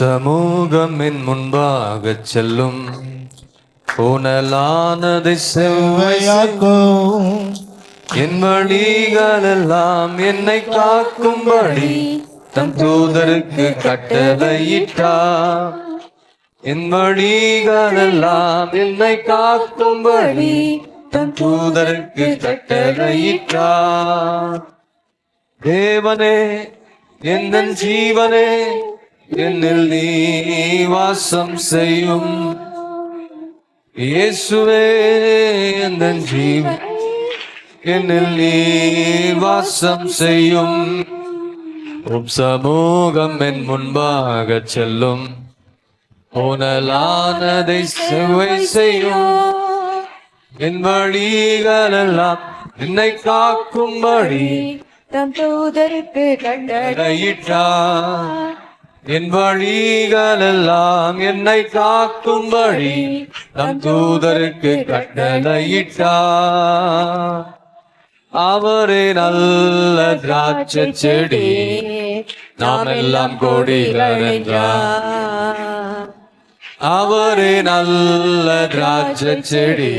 சமூகம் என் முன்பாக செல்லும், புனலானதை செவ்வையாக்கும், என் வழிகளெல்லாம் என்னை காக்கும்படி தம் தூதருக்கு கட்டளையிட்டார். என் வழிகளெல்லாம் என்னை காக்கும்படி தம் தூதருக்கு கட்டளையிட்டார். தேவனே எந்தன் ஜீவனே, என்னில் நீ வாசம் செய்யும். இயேசுவே எந்தன் ஜீவன், என்னில் நீ வாசம் செய்யும். உம் சமூகம் என் முன்பாக செல்லும். ஊனலானதை செவ்வை செய்யும். என் வழிகளெல்லாம் என்னை காக்கும்படி தம் தூதருக்கு கட்டளையிட்டார். என் வழிகளெல்லாம் என்னை காக்கும்படி தம் தூதருக்கு கட்டளையிட்டார். அவரே நல்ல திராட்சை செடி, நாம் எல்லாம் கொடிகள் என்றார். அவரே நல்ல திராட்சை செடி,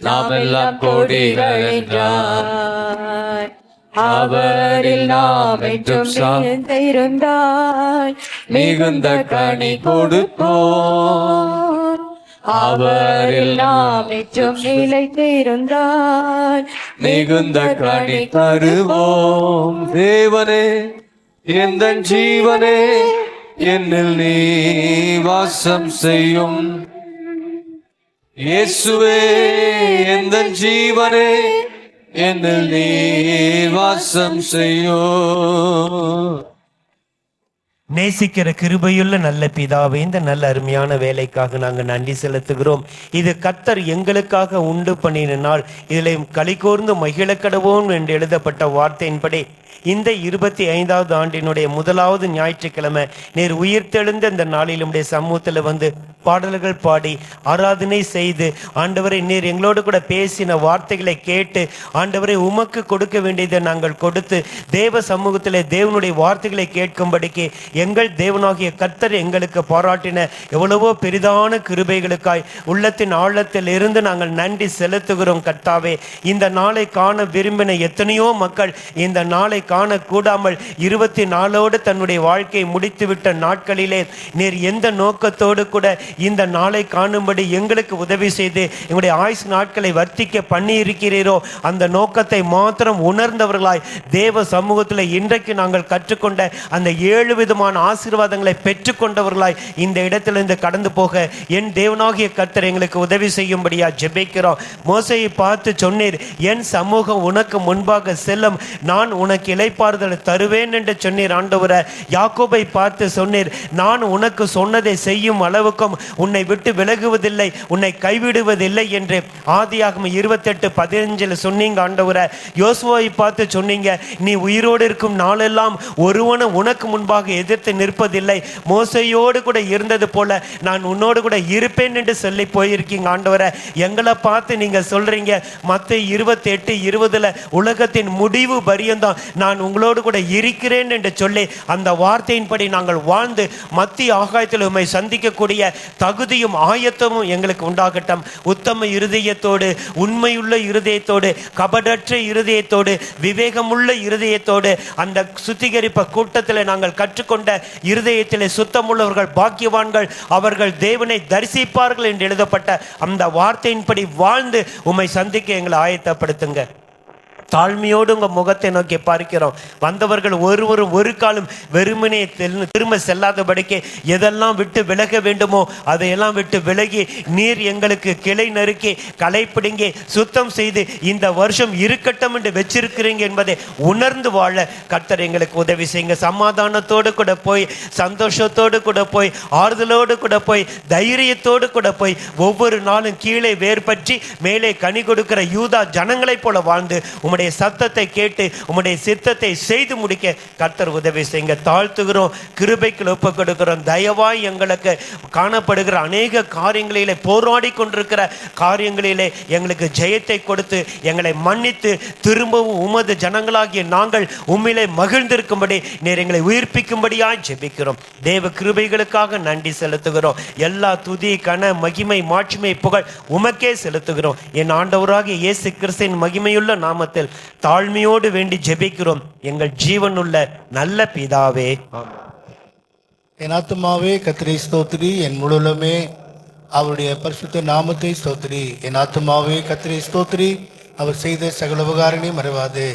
நாம் எல்லாம் கொடிகள் என்றார். அவரில் நாம் என்றும் இருந்தால் மிகுந்த கனி கொடுப்போம். அவரில் நாம் என்றும் நிலைத்திருந்தால் மிகுந்த கனி தருவோம். தேவனே எந்தன் ஜீவனே, என்னில் நீ வாசம் செய்யும். இயேசுவே எந்தன் ஜீவனே, என்னில் நீ வாசம் செய்யும். நேசிக்கிற கிருபையுள்ள நல்ல பிதாவே, இந்த நல்ல அருமையான வேலைக்காக நாங்கள் நன்றி செலுத்துகிறோம். இது கர்த்தர் எங்களுக்காக உண்டு பண்ணின நாள், இதில் களி கூர்ந்து மகிழ கடவோம் என்று எழுதப்பட்ட வார்த்தையின்படி இந்த 25வது ஆண்டினுடைய முதலாவது ஞாயிற்றுக்கிழமை நீர் உயிர்த்தெழுந்த இந்த நாளில் உடைய சமூகத்தில் வந்து பாடல்கள் பாடி ஆராதனை செய்து ஆண்டவரை நீர் எங்களோடு கூட பேசின வார்த்தைகளை கேட்டு ஆண்டவரை உமக்கு கொடுக்க வேண்டியதை நாங்கள் கொடுத்து தேவ சமூகத்தில் தேவனுடைய வார்த்தைகளை கேட்கும்படிக்கு எங்கள் தேவனாகிய கர்த்தர் எங்களுக்கு பாராட்டின எவ்வளவோ பெரிதான கிருபைகளுக்காய் உள்ளத்தின் ஆழத்தில் இருந்து நாங்கள் நன்றி செலுத்துகிறோம். கர்த்தாவே, இந்த நாளை காண விரும்பின எத்தனையோ மக்கள் இந்த நாளை காணக்கூடாமல் 24 தன்னுடைய வாழ்க்கையை முடித்துவிட்ட நாட்களிலே நீர் எந்த நோக்கத்தோடு கூட இந்த நாளை காணும்படி எங்களுக்கு உதவி செய்து எங்களுடைய ஆயுசு நாட்களை வர்த்திக்க பண்ணி இருக்கிறீரோ அந்த நோக்கத்தை மாத்திரம் உணர்ந்தவர்களாய் தேவ சமூகத்தில் இன்றைக்கு நாங்கள் கற்றுக்கொண்ட அந்த 7 விதமான ஆசீர்வாதங்களை பெற்றுக்கொண்டவர்களாய் இந்த இடத்திலிருந்து கடந்து போக என் தேவனாகிய கர்த்தர் எங்களுக்கு உதவி செய்யும்படியா ஜெபிக்கிறோம். மோசேயை பார்த்து சொன்னீர், என் சமூகம் உனக்கு முன்பாக செல்லும், நான் உனக்கு இளைப்பாறுதல் தருவேன் என்று சொன்னீர். ஆண்டவரே, யாக்கோபை பார்த்து சொன்னீர், நான் உனக்கு சொன்னதை செய்யும் அளவுக்கும் உன்னை விட்டு விலகுவதில்லை, உன்னை கைவிடுவதில்லை என்று ஆதியாகமம் 28:15 சொன்னீங்க. ஆண்டவரே, யோசுவாவை பார்த்து சொன்னீங்க, நீ உயிரோடு இருக்கும் நாளெல்லாம் ஒருவனும் உனக்கு முன்பாக எதிர்த்து நிற்பதில்லை, மோசையோடு கூட இருந்தது போல நான் உன்னோடு கூட இருப்பேன் என்று சொல்லி போயிருக்கீங்க. ஆண்டவரே, எங்களை பார்த்து நீங்க சொல்றீங்க மத்தேயு 28:20 உலகத்தின் முடிவு பரியந்தான் நான் உங்களோடு கூட இருக்கிறேன் என்று சொல்லி அந்த வார்த்தையின்படி நாங்கள் வாழ்ந்து மத்திய ஆகாயத்தில் உம்மை சந்திக்கக்கூடிய தகுதியும் ஆயத்தமும் எங்களுக்கு உண்டாகட்டும். உத்தம இருதயத்தோடு, உண்மையுள்ள இருதயத்தோடு, கபடற்ற இருதயத்தோடு, விவேகமுள்ள இருதயத்தோடு அந்த சுத்திகரிப்பு கூட்டத்தில் நாங்கள் கற்றுக்கொண்ட இருதயத்திலே சுத்தமுள்ளவர்கள் பாக்கியவான்கள், அவர்கள் தேவனை தரிசிப்பார்கள் என்று எழுதப்பட்ட அந்த வார்த்தையின்படி வாழ்ந்து உம்மை சந்திக்க எங்களை ஆயத்தப்படுத்துங்க. தாழ்மையோடு உங்கள் முகத்தை நோக்கி பார்க்கிறோம். வந்தவர்கள் ஒருவரும் ஒரு காலம் வெறுமனே திரும்ப செல்லாதபடிக்கு எதெல்லாம் விட்டு விலக வேண்டுமோ அதையெல்லாம் விட்டு விலகி நீர் எங்களுக்கு கிளை நறுக்கி களை பிடுங்கி சுத்தம் செய்து இந்த வருஷம் இருக்கட்டும் என்று வச்சிருக்கிறீங்க என்பதை உணர்ந்து வாழ கர்த்தர் எங்களுக்கு உதவி செய்யுங்க. சமாதானத்தோடு கூட போய், சந்தோஷத்தோடு கூட போய், ஆறுதலோடு கூட போய், தைரியத்தோடு கூட போய் ஒவ்வொரு நாளும் கீழே வேர் பற்றி மேலே கனி கொடுக்கிற யூதா ஜனங்களைப் போல வாழ்ந்து உம்முடைய சத்தத்தை கேட்டு உம்முடைய சித்தத்தை செய்து முடிக்க கர்த்தர் உதவி செய்யுங்க. தாழ்த்துகிறோம், கிருபைக்கு ஒப்புக் கொடுக்கிறோம். தயவாய் எங்களுக்கு காணப்படுகிற அநேக காரியங்களிலே, போராடி கொண்டிருக்கிற காரியங்களிலே எங்களுக்கு ஜெயத்தை கொடுத்து எங்களை மன்னித்து திரும்பவும் உமது ஜனங்களாகிய நாங்கள் உம்மிலே மகிழ்ந்திருக்கும்படி நீர் எங்களை உயிர்ப்பிக்கும்படியாய் ஜெபிக்கிறோம். தேவ கிருபைகளுக்காக நன்றி செலுத்துகிறோம். எல்லா துதி, கன, மகிமை, மாட்சிமை, புகழ் உமக்கே செலுத்துகிறோம். என் ஆண்டவராகிய இயேசு கிறிஸ்துவின் மகிமையுள்ள நாமத்தில் தாழ்மையோடு வேண்டி ஜெபிக்கிறோம் எங்கள் ஜீவனுள்ள நல்ல பிதாவே. என் ஆத்துமாவே கர்த்தரை ஸ்தோத்திரி, என் முழுவலுமே அவருடைய பரிசுத்த நாமத்தை ஸ்தோத்திரி. என் ஆத்துமாவே கர்த்தரை ஸ்தோத்திரி, அவர் செய்த சகல உபகாரங்களையும் மறவாதே.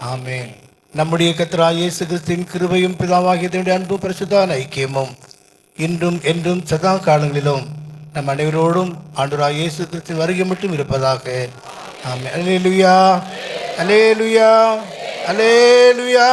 ஆமென். நம்முடைய கர்த்தராகிய இயேசு கிறிஸ்துவின் கிருபையும் பிதாவாகிய தேவனுடைய அன்பும் பரிசுத்த ஐக்கியமும் இன்றும் என்றும் சதா காலங்களிலும் நம் அனைவரோடும் ஆண்டவராகிய இயேசு கிறிஸ்துவின் வருகை மட்டும் இருப்பதாக. ஆமென். அல்லேலூயா, அல்லேலூயா, அல்லேலூயா.